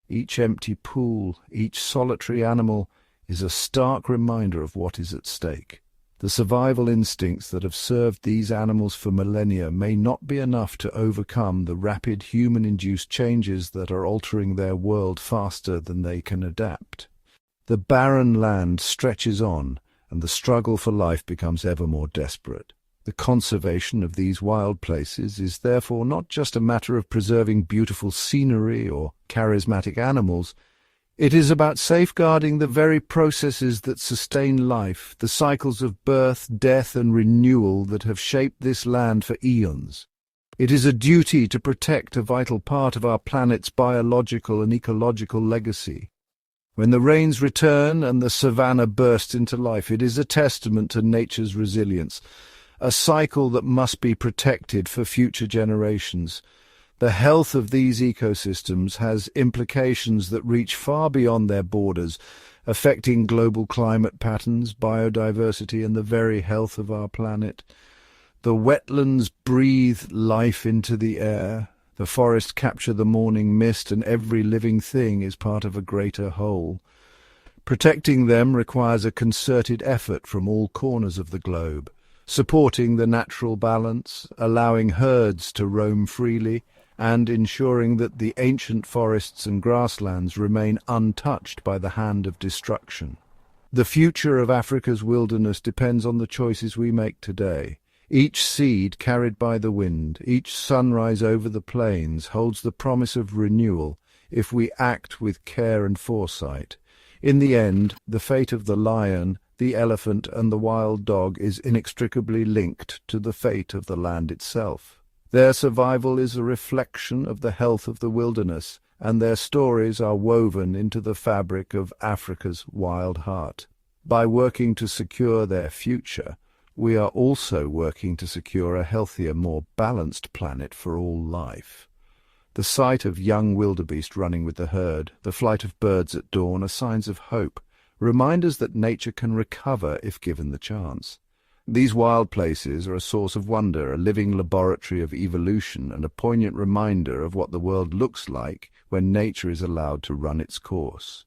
Each empty pool, each solitary animal, is a stark reminder of what is at stake. The survival instincts that have served these animals for millennia may not be enough to overcome the rapid human-induced changes that are altering their world faster than they can adapt. The barren land stretches on, and the struggle for life becomes ever more desperate. The conservation of these wild places is therefore not just a matter of preserving beautiful scenery or charismatic animals. It is about safeguarding the very processes that sustain life, the cycles of birth, death, and renewal that have shaped this land for eons. It is a duty to protect a vital part of our planet's biological and ecological legacy. When the rains return and the savannah bursts into life, it is a testament to nature's resilience, a cycle that must be protected for future generations. The health of these ecosystems has implications that reach far beyond their borders, affecting global climate patterns, biodiversity, and the very health of our planet. The wetlands breathe life into the air. The forests capture the morning mist, and every living thing is part of a greater whole. Protecting them requires a concerted effort from all corners of the globe, supporting the natural balance, allowing herds to roam freely, and ensuring that the ancient forests and grasslands remain untouched by the hand of destruction. The future of Africa's wilderness depends on the choices we make today. Each seed carried by the wind, each sunrise over the plains holds the promise of renewal if we act with care and foresight. In the end, the fate of the lion, the elephant, and the wild dog is inextricably linked to the fate of the land itself. Their survival is a reflection of the health of the wilderness, and their stories are woven into the fabric of Africa's wild heart. By working to secure their future, we are also working to secure a healthier, more balanced planet for all life. The sight of young wildebeest running with the herd, the flight of birds at dawn are signs of hope, reminders that nature can recover if given the chance. These wild places are a source of wonder, a living laboratory of evolution, and a poignant reminder of what the world looks like when nature is allowed to run its course.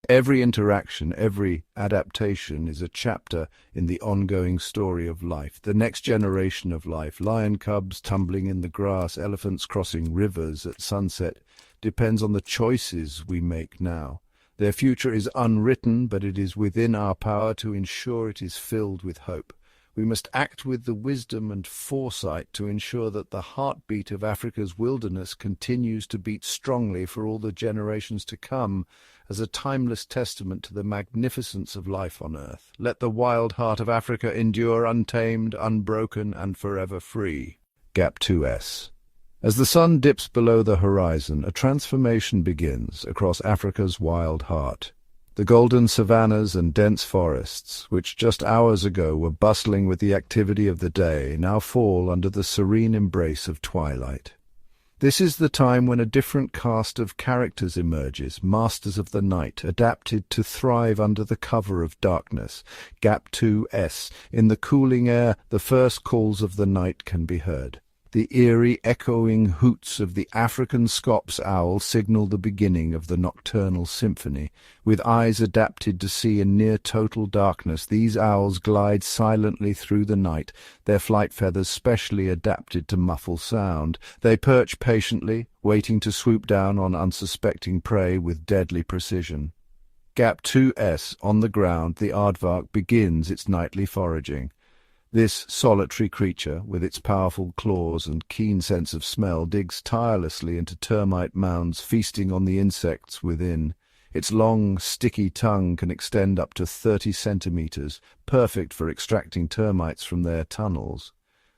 Every interaction, every adaptation is a chapter in the ongoing story of life, the next generation of life. Lion cubs tumbling in the grass, elephants crossing rivers at sunset, depends on the choices we make now. Their future is unwritten, but it is within our power to ensure it is filled with hope. We must act with the wisdom and foresight to ensure that the heartbeat of Africa's wilderness continues to beat strongly for all the generations to come, as a timeless testament to the magnificence of life on earth. Let the wild heart of Africa endure untamed, unbroken, and forever free. Gap 2S. As the sun dips below the horizon, a transformation begins across Africa's wild heart. The golden savannas and dense forests, which just hours ago were bustling with the activity of the day, now fall under the serene embrace of twilight. This is the time when a different cast of characters emerges, masters of the night, adapted to thrive under the cover of darkness. Gap 2S. In the cooling air, the first calls of the night can be heard. The eerie, echoing hoots of the African scops owl signal the beginning of the nocturnal symphony. With eyes adapted to see in near-total darkness, these owls glide silently through the night, their flight feathers specially adapted to muffle sound. They perch patiently, waiting to swoop down on unsuspecting prey with deadly precision. Gap 2S. On the ground, the aardvark begins its nightly foraging. This solitary creature, with its powerful claws and keen sense of smell, digs tirelessly into termite mounds, feasting on the insects within. Its long, sticky tongue can extend up to 30 centimeters, perfect for extracting termites from their tunnels.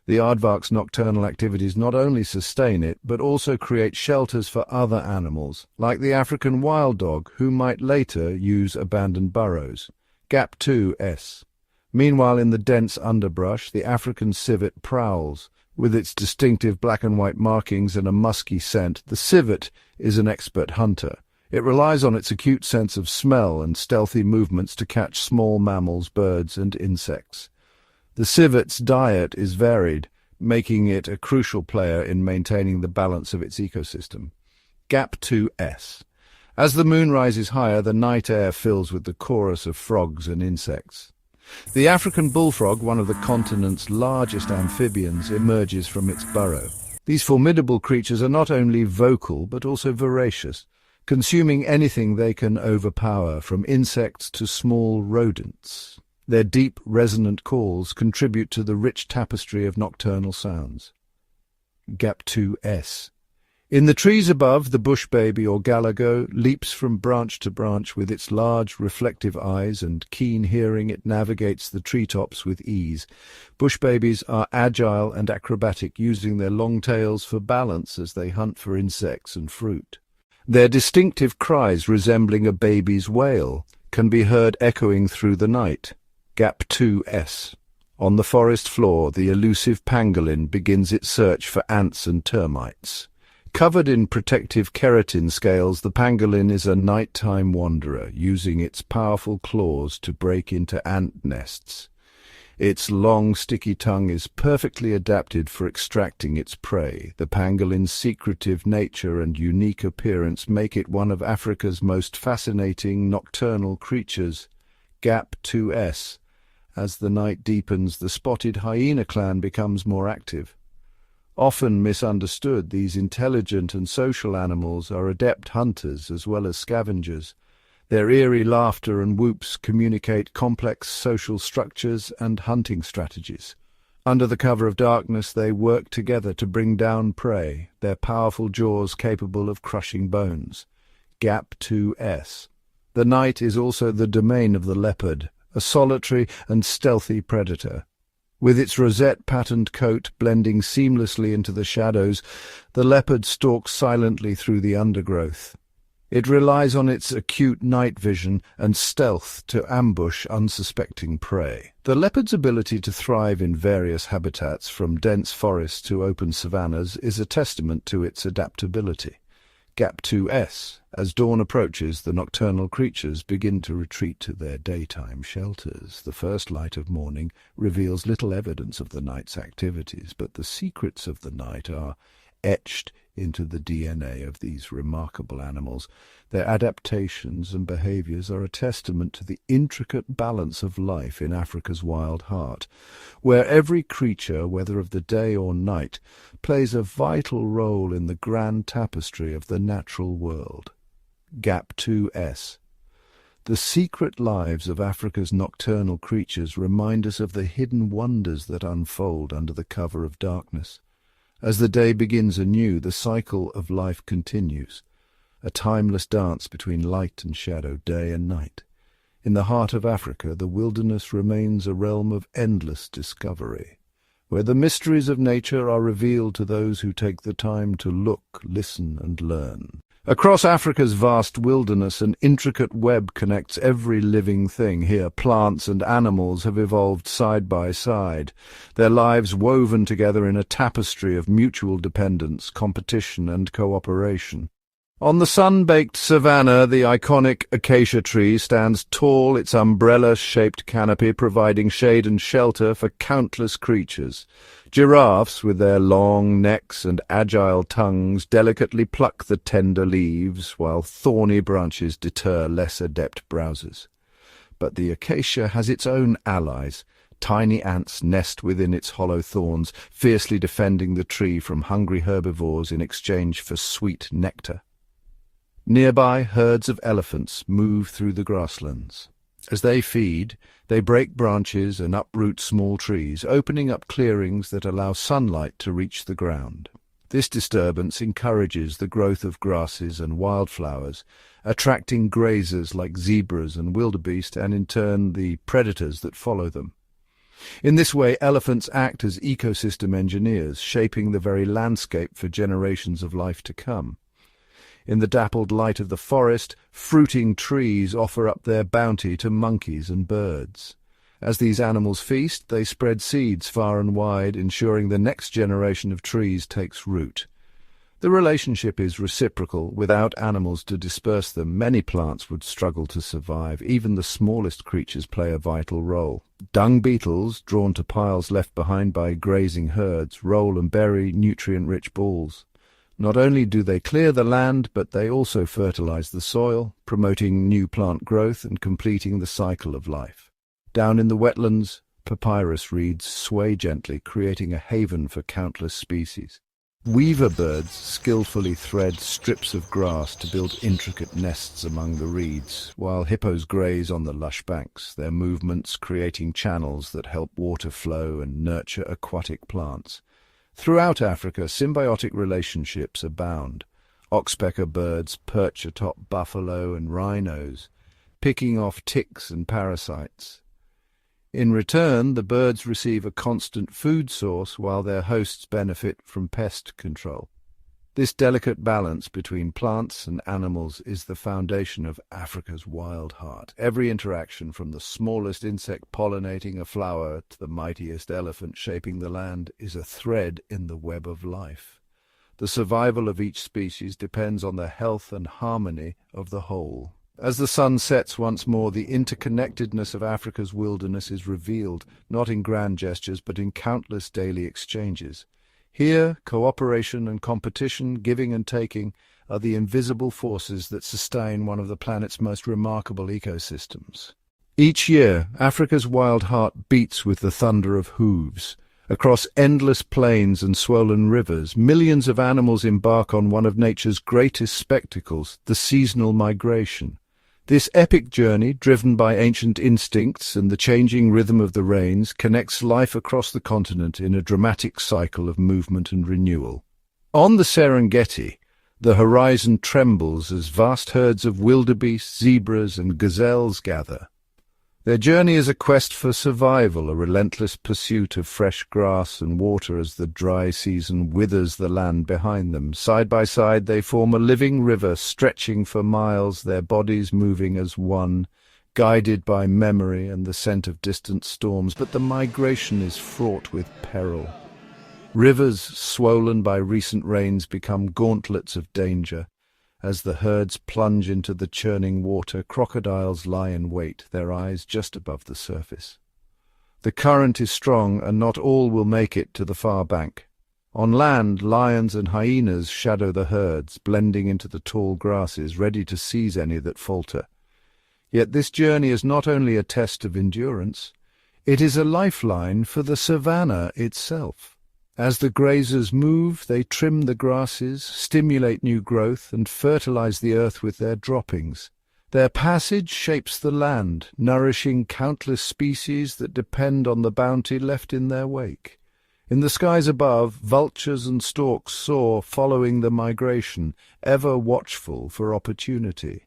The aardvark's nocturnal activities not only sustain it, but also create shelters for other animals, like the African wild dog, who might later use abandoned burrows. Gap 2S. Meanwhile, in the dense underbrush, the African civet prowls. With its distinctive black and white markings and a musky scent, the civet is an expert hunter. It relies on its acute sense of smell and stealthy movements to catch small mammals, birds, and insects. The civet's diet is varied, making it a crucial player in maintaining the balance of its ecosystem. Gap 2S. As the moon rises higher, the night air fills with the chorus of frogs and insects. The African bullfrog, one of the continent's largest amphibians, emerges from its burrow. These formidable creatures are not only vocal but also voracious, consuming anything they can overpower, from insects to small rodents. Their deep, resonant calls contribute to the rich tapestry of nocturnal sounds. Gap 2S. In the trees above, the bush baby, or galago, leaps from branch to branch. With its large, reflective eyes and keen hearing, it navigates the treetops with ease. Bush babies are agile and acrobatic, using their long tails for balance as they hunt for insects and fruit. Their distinctive cries, resembling a baby's wail, can be heard echoing through the night. Gap 2S. On the forest floor, the elusive pangolin begins its search for ants and termites. Covered in protective keratin scales, the pangolin is a nighttime wanderer, using its powerful claws to break into ant nests. Its long, sticky tongue is perfectly adapted for extracting its prey. The pangolin's secretive nature and unique appearance make it one of Africa's most fascinating nocturnal creatures. Gap 2S. As the night deepens, the spotted hyena clan becomes more active. Often misunderstood, these intelligent and social animals are adept hunters as well as scavengers. Their eerie laughter and whoops communicate complex social structures and hunting strategies. Under the cover of darkness, they work together to bring down prey, their powerful jaws capable of crushing bones. Gap 2S. The night is also the domain of the leopard, a solitary and stealthy predator. With its rosette-patterned coat blending seamlessly into the shadows, the leopard stalks silently through the undergrowth. It relies on its acute night vision and stealth to ambush unsuspecting prey. The leopard's ability to thrive in various habitats, from dense forests to open savannas, is a testament to its adaptability. Gap 2S. As dawn approaches, the nocturnal creatures begin to retreat to their daytime shelters. The first light of morning reveals little evidence of the night's activities, but the secrets of the night are etched into the DNA of these remarkable animals. Their adaptations and behaviors are a testament to the intricate balance of life in Africa's wild heart, where every creature, whether of the day or night, plays a vital role in the grand tapestry of the natural world. Gap 2S. The secret lives of Africa's nocturnal creatures remind us of the hidden wonders that unfold under the cover of darkness. As the day begins anew, the cycle of life continues, a timeless dance between light and shadow, day and night. In the heart of Africa, the wilderness remains a realm of endless discovery, where the mysteries of nature are revealed to those who take the time to look, listen, and learn. Across Africa's vast wilderness, an intricate web connects every living thing. Here, plants and animals have evolved side by side, their lives woven together in a tapestry of mutual dependence, competition, and cooperation. On the sun-baked savanna, the iconic acacia tree stands tall, its umbrella-shaped canopy providing shade and shelter for countless creatures. Giraffes, with their long necks and agile tongues, delicately pluck the tender leaves, while thorny branches deter less adept browsers. But the acacia has its own allies. Tiny ants nest within its hollow thorns, fiercely defending the tree from hungry herbivores in exchange for sweet nectar. Nearby, herds of elephants move through the grasslands. As they feed, they break branches and uproot small trees, opening up clearings that allow sunlight to reach the ground. This disturbance encourages the growth of grasses and wildflowers, attracting grazers like zebras and wildebeest, and in turn the predators that follow them. In this way, elephants act as ecosystem engineers, shaping the very landscape for generations of life to come. In the dappled light of the forest, fruiting trees offer up their bounty to monkeys and birds. As these animals feast, they spread seeds far and wide, ensuring the next generation of trees takes root. The relationship is reciprocal. Without animals to disperse them, many plants would struggle to survive. Even the smallest creatures play a vital role. Dung beetles, drawn to piles left behind by grazing herds, roll and bury nutrient-rich balls. Not only do they clear the land, but they also fertilize the soil, promoting new plant growth and completing the cycle of life. Down in the wetlands, papyrus reeds sway gently, creating a haven for countless species. Weaver birds skillfully thread strips of grass to build intricate nests among the reeds, while hippos graze on the lush banks, their movements creating channels that help water flow and nurture aquatic plants. Throughout Africa, symbiotic relationships abound. Oxpecker birds perch atop buffalo and rhinos, picking off ticks and parasites. In return, the birds receive a constant food source while their hosts benefit from pest control. This delicate balance between plants and animals is the foundation of Africa's wild heart. Every interaction, from the smallest insect pollinating a flower to the mightiest elephant shaping the land, is a thread in the web of life. The survival of each species depends on the health and harmony of the whole. As the sun sets once more, the interconnectedness of Africa's wilderness is revealed, not in grand gestures, but in countless daily exchanges. Here, cooperation and competition, giving and taking, are the invisible forces that sustain one of the planet's most remarkable ecosystems. Each year, Africa's wild heart beats with the thunder of hooves. Across endless plains and swollen rivers, millions of animals embark on one of nature's greatest spectacles, the seasonal migration. This epic journey, driven by ancient instincts and the changing rhythm of the rains, connects life across the continent in a dramatic cycle of movement and renewal. On the Serengeti, the horizon trembles as vast herds of wildebeest, zebras, and gazelles gather. Their journey is a quest for survival, a relentless pursuit of fresh grass and water as the dry season withers the land behind them. Side by side they form a living river stretching for miles, their bodies moving as one, guided by memory and the scent of distant storms. But the migration is fraught with peril. Rivers swollen by recent rains become gauntlets of danger. As the herds plunge into the churning water, crocodiles lie in wait, their eyes just above the surface. The current is strong, and not all will make it to the far bank. On land, lions and hyenas shadow the herds, blending into the tall grasses, ready to seize any that falter. Yet this journey is not only a test of endurance, it is a lifeline for the savanna itself. As the grazers move, they trim the grasses, stimulate new growth, and fertilize the earth with their droppings. Their passage shapes the land, nourishing countless species that depend on the bounty left in their wake. In the skies above, vultures and storks soar, following the migration, ever watchful for opportunity.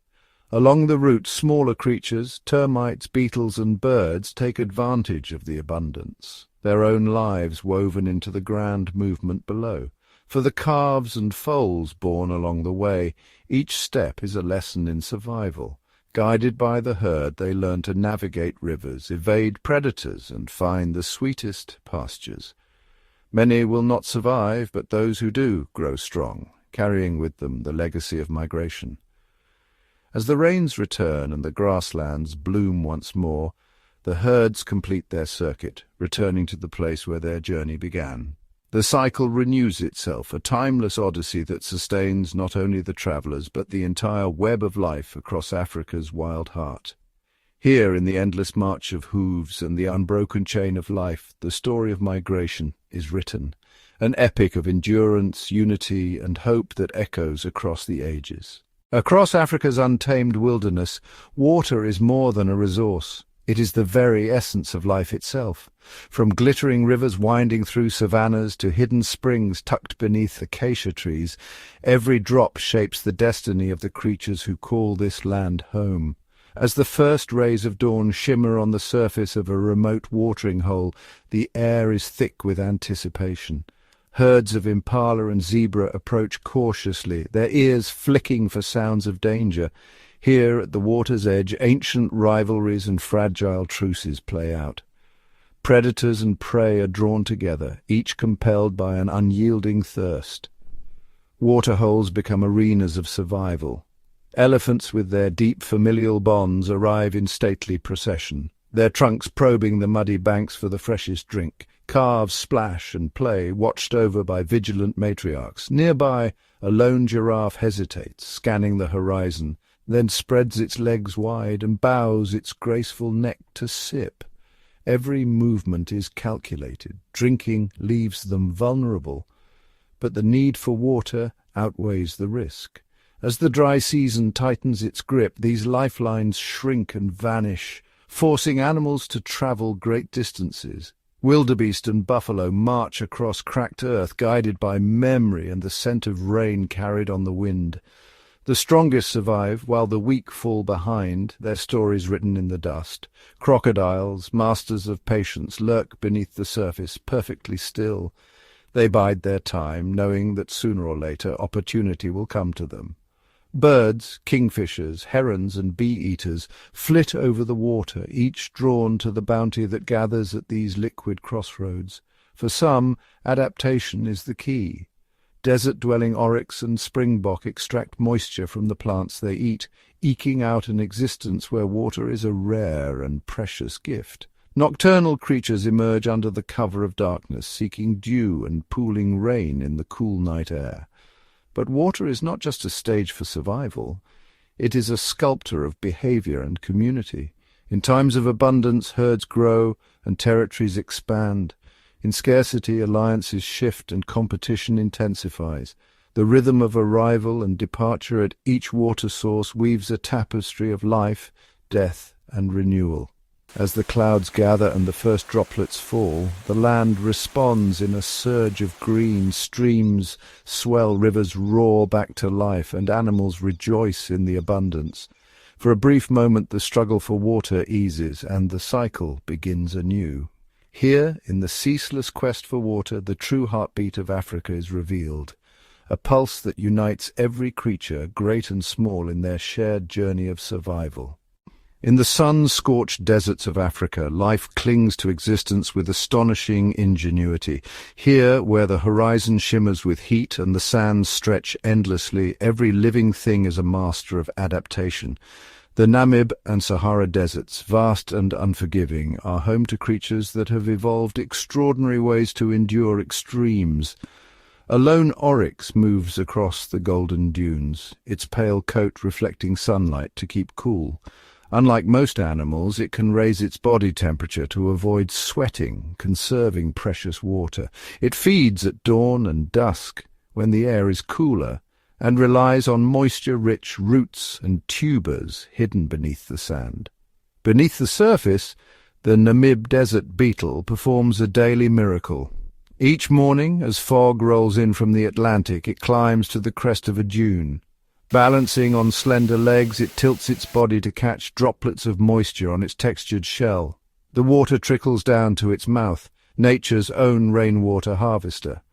Along the route, smaller creatures, termites, beetles, and birds take advantage of the abundance, their own lives woven into the grand movement below. For the calves and foals born along the way, each step is a lesson in survival. Guided by the herd, they learn to navigate rivers, evade predators, and find the sweetest pastures. Many will not survive, but those who do grow strong, carrying with them the legacy of migration. As the rains return and the grasslands bloom once more, the herds complete their circuit, returning to the place where their journey began. The cycle renews itself, a timeless odyssey that sustains not only the travellers but the entire web of life across Africa's wild heart. Here, in the endless march of hooves and the unbroken chain of life, the story of migration is written, an epic of endurance, unity, and hope that echoes across the ages. Across Africa's untamed wilderness, water is more than a resource. It is the very essence of life itself. From glittering rivers winding through savannas to hidden springs tucked beneath acacia trees, every drop shapes the destiny of the creatures who call this land home. As the first rays of dawn shimmer on the surface of a remote watering hole, the air is thick with anticipation. Herds of impala and zebra approach cautiously, their ears flicking for sounds of danger. Here, at the water's edge, ancient rivalries and fragile truces play out. Predators and prey are drawn together, each compelled by an unyielding thirst. Waterholes become arenas of survival. Elephants with their deep familial bonds arrive in stately procession, their trunks probing the muddy banks for the freshest drink. Calves splash and play, watched over by vigilant matriarchs. Nearby, a lone giraffe hesitates, scanning the horizon, then spreads its legs wide and bows its graceful neck to sip. Every movement is calculated. Drinking leaves them vulnerable, but the need for water outweighs the risk. As the dry season tightens its grip, these lifelines shrink and vanish, forcing animals to travel great distances. Wildebeest and buffalo march across cracked earth, guided by memory and the scent of rain carried on the wind. The strongest survive, while the weak fall behind, their stories written in the dust. Crocodiles, masters of patience, lurk beneath the surface, perfectly still. They bide their time, knowing that sooner or later opportunity will come to them. Birds, kingfishers, herons, and bee-eaters flit over the water, each drawn to the bounty that gathers at these liquid crossroads. For some, adaptation is the key. Desert-dwelling oryx and springbok extract moisture from the plants they eat, eking out an existence where water is a rare and precious gift. Nocturnal creatures emerge under the cover of darkness, seeking dew and pooling rain in the cool night air. But water is not just a stage for survival. It is a sculptor of behavior and community. In times of abundance, herds grow and territories expand. In scarcity, alliances shift and competition intensifies. The rhythm of arrival and departure at each water source weaves a tapestry of life, death, and renewal. As the clouds gather and the first droplets fall, the land responds in a surge of green. Streams swell, rivers roar back to life, and animals rejoice in the abundance. For a brief moment the struggle for water eases, and the cycle begins anew. Here, in the ceaseless quest for water, the true heartbeat of Africa is revealed, a pulse that unites every creature, great and small, in their shared journey of survival. In the sun-scorched deserts of Africa, life clings to existence with astonishing ingenuity. Here, where the horizon shimmers with heat and the sands stretch endlessly, every living thing is a master of adaptation. The Namib and Sahara deserts, vast and unforgiving, are home to creatures that have evolved extraordinary ways to endure extremes. A lone oryx moves across the golden dunes, its pale coat reflecting sunlight to keep cool. Unlike most animals, it can raise its body temperature to avoid sweating, conserving precious water. It feeds at dawn and dusk, when the air is cooler, and relies on moisture-rich roots and tubers hidden beneath the sand. Beneath the surface, the Namib desert beetle performs a daily miracle. Each morning, as fog rolls in from the Atlantic, it climbs to the crest of a dune. Balancing on slender legs, it tilts its body to catch droplets of moisture on its textured shell. The water trickles down to its mouth, nature's own rainwater harvester.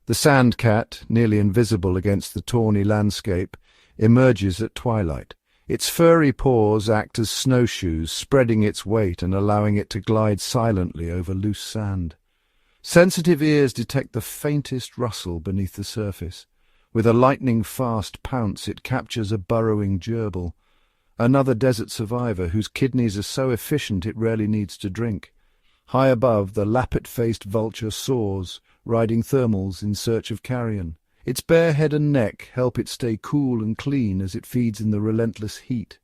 The sand cat, nearly invisible against the tawny landscape, emerges at twilight. Its furry paws act as snowshoes, spreading its weight and allowing it to glide silently over loose sand. Sensitive ears detect the faintest rustle beneath the surface. With a lightning-fast pounce, it captures a burrowing gerbil, another desert survivor whose kidneys are so efficient it rarely needs to drink. High above, the lappet-faced vulture soars, riding thermals in search of carrion. Its bare head and neck help it stay cool and clean as it feeds in the relentless heat.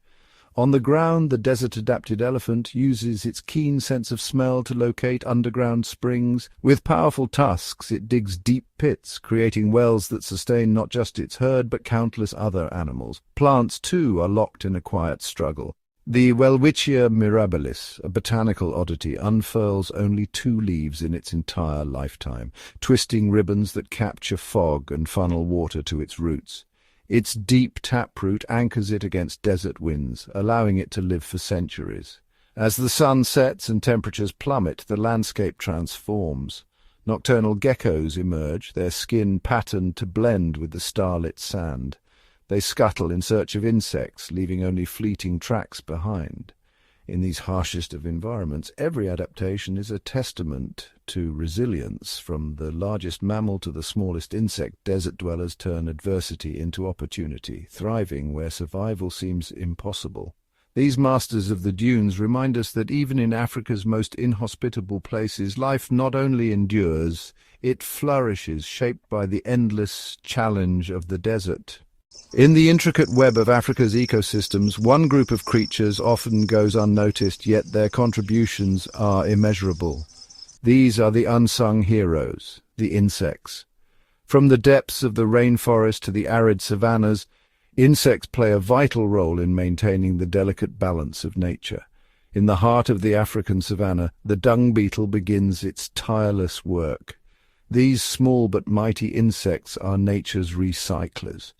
On the ground, the desert-adapted elephant uses its keen sense of smell to locate underground springs. With powerful tusks, it digs deep pits, creating wells that sustain not just its herd but countless other animals. Plants, too, are locked in a quiet struggle. The Welwitschia mirabilis, a botanical oddity, unfurls only 2 leaves in its entire lifetime, twisting ribbons that capture fog and funnel water to its roots. Its deep taproot anchors it against desert winds, allowing it to live for centuries. As the sun sets and temperatures plummet, the landscape transforms. Nocturnal geckos emerge, their skin patterned to blend with the starlit sand. They scuttle in search of insects, leaving only fleeting tracks behind. In these harshest of environments, every adaptation is a testament to resilience. From the largest mammal to the smallest insect, desert dwellers turn adversity into opportunity, thriving where survival seems impossible. These masters of the dunes remind us that even in Africa's most inhospitable places, life not only endures, it flourishes, shaped by the endless challenge of the desert. In the intricate web of Africa's ecosystems, one group of creatures often goes unnoticed, yet their contributions are immeasurable. These are the unsung heroes, the insects. From the depths of the rainforest to the arid savannas, insects play a vital role in maintaining the delicate balance of nature. In the heart of the African savanna, the dung beetle begins its tireless work. These small but mighty insects are nature's recyclers.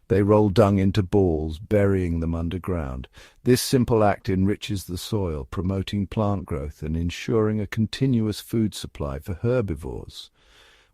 They roll dung into balls, burying them underground. This simple act enriches the soil, promoting plant growth and ensuring a continuous food supply for herbivores.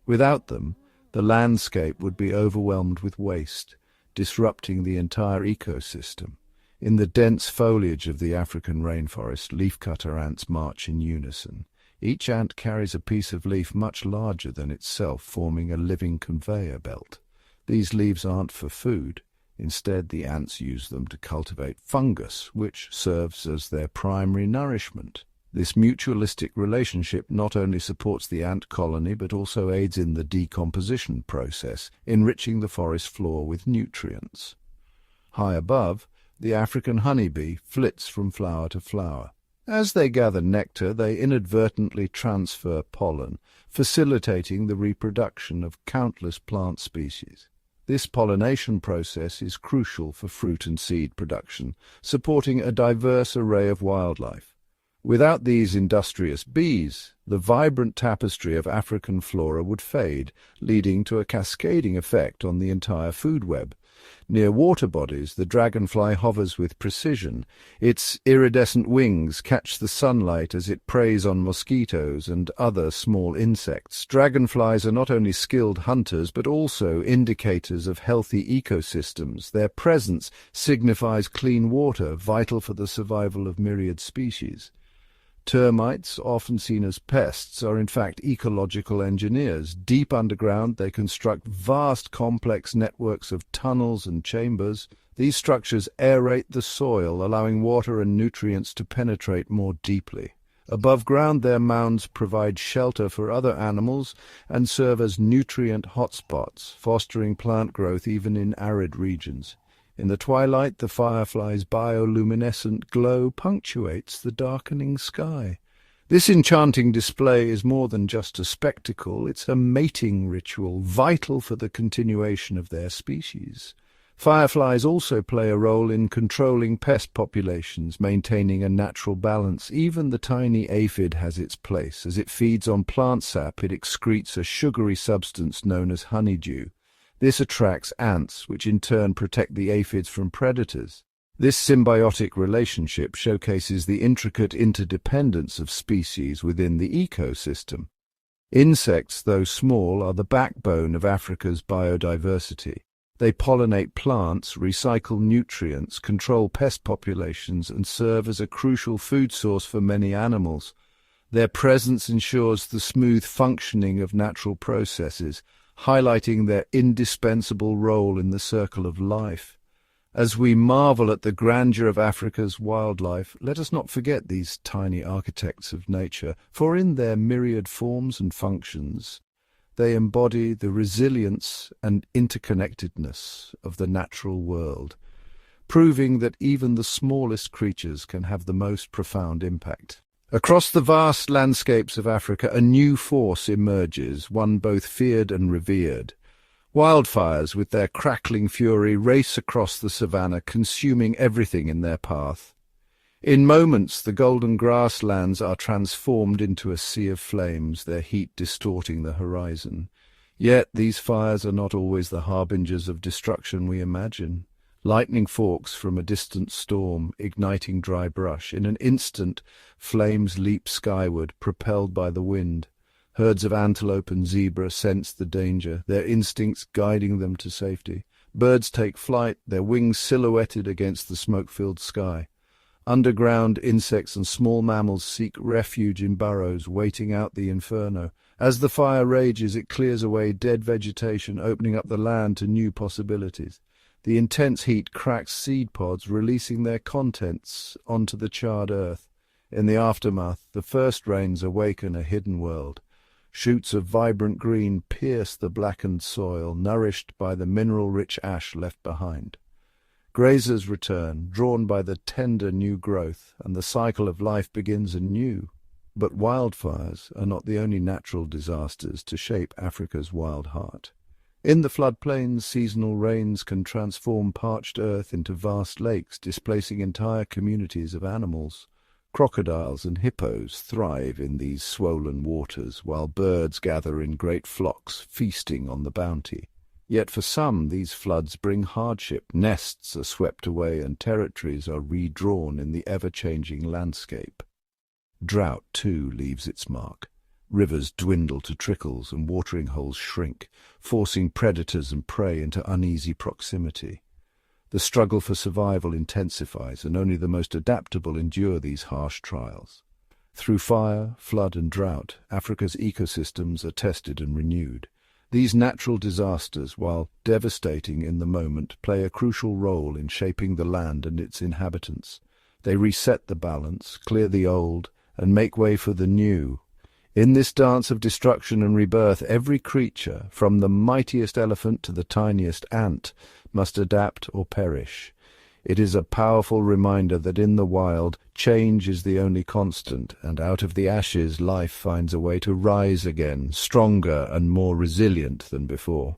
Without them, the landscape would be overwhelmed with waste, disrupting the entire ecosystem. In the dense foliage of the African rainforest, leafcutter ants march in unison. Each ant carries a piece of leaf much larger than itself, forming a living conveyor belt. These leaves aren't for food. Instead, the ants use them to cultivate fungus, which serves as their primary nourishment. This mutualistic relationship not only supports the ant colony but also aids in the decomposition process, enriching the forest floor with nutrients. High above, the African honeybee flits from flower to flower. As they gather nectar, they inadvertently transfer pollen, facilitating the reproduction of countless plant species. This pollination process is crucial for fruit and seed production, supporting a diverse array of wildlife. Without these industrious bees, the vibrant tapestry of African flora would fade, leading to a cascading effect on the entire food web. Near water bodies, the dragonfly hovers with precision. Its iridescent wings catch the sunlight as it preys on mosquitoes and other small insects. Dragonflies are not only skilled hunters but also indicators of healthy ecosystems. Their presence signifies clean water, vital for the survival of myriad species. Termites, often seen as pests, are in fact ecological engineers. Deep underground, they construct vast complex networks of tunnels and chambers. These structures aerate the soil, allowing water and nutrients to penetrate more deeply. Above ground, their mounds provide shelter for other animals and serve as nutrient hotspots, fostering plant growth even in arid regions. In the twilight, the firefly's bioluminescent glow punctuates the darkening sky. This enchanting display is more than just a spectacle, it's a mating ritual, vital for the continuation of their species. Fireflies also play a role in controlling pest populations, maintaining a natural balance. Even the tiny aphid has its place. As it feeds on plant sap, it excretes a sugary substance known as honeydew. This attracts ants, which in turn protect the aphids from predators. This symbiotic relationship showcases the intricate interdependence of species within the ecosystem. Insects, though small, are the backbone of Africa's biodiversity. They pollinate plants, recycle nutrients, control pest populations, and serve as a crucial food source for many animals. Their presence ensures the smooth functioning of natural processes, highlighting their indispensable role in the circle of life. As we marvel at the grandeur of Africa's wildlife, let us not forget these tiny architects of nature, for in their myriad forms and functions, they embody the resilience and interconnectedness of the natural world, proving that even the smallest creatures can have the most profound impact. Across the vast landscapes of Africa, a new force emerges, one both feared and revered. Wildfires, with their crackling fury, race across the savannah, consuming everything in their path. In moments, the golden grasslands are transformed into a sea of flames, their heat distorting the horizon. Yet these fires are not always the harbingers of destruction we imagine. Lightning forks from a distant storm, igniting dry brush. In an instant, flames leap skyward, propelled by the wind. Herds of antelope and zebra sense the danger, their instincts guiding them to safety. Birds take flight, their wings silhouetted against the smoke-filled sky. Underground, insects and small mammals seek refuge in burrows, waiting out the inferno. As the fire rages, it clears away dead vegetation, opening up the land to new possibilities. The intense heat cracks seed pods, releasing their contents onto the charred earth. In the aftermath, the first rains awaken a hidden world. Shoots of vibrant green pierce the blackened soil, nourished by the mineral-rich ash left behind. Grazers return, drawn by the tender new growth, and the cycle of life begins anew. But wildfires are not the only natural disasters to shape Africa's wild heart. In the floodplains, seasonal rains can transform parched earth into vast lakes, displacing entire communities of animals. Crocodiles and hippos thrive in these swollen waters, while birds gather in great flocks, feasting on the bounty. Yet for some, these floods bring hardship. Nests are swept away and territories are redrawn in the ever-changing landscape. Drought, too, leaves its mark. Rivers dwindle to trickles and watering holes shrink, forcing predators and prey into uneasy proximity. The struggle for survival intensifies, and only the most adaptable endure these harsh trials. Through fire, flood and drought, Africa's ecosystems are tested and renewed. These natural disasters, while devastating in the moment, play a crucial role in shaping the land and its inhabitants. They reset the balance, clear the old, and make way for the new. In this dance of destruction and rebirth, every creature, from the mightiest elephant to the tiniest ant, must adapt or perish. It is a powerful reminder that in the wild, change is the only constant, and out of the ashes life finds a way to rise again, stronger and more resilient than before.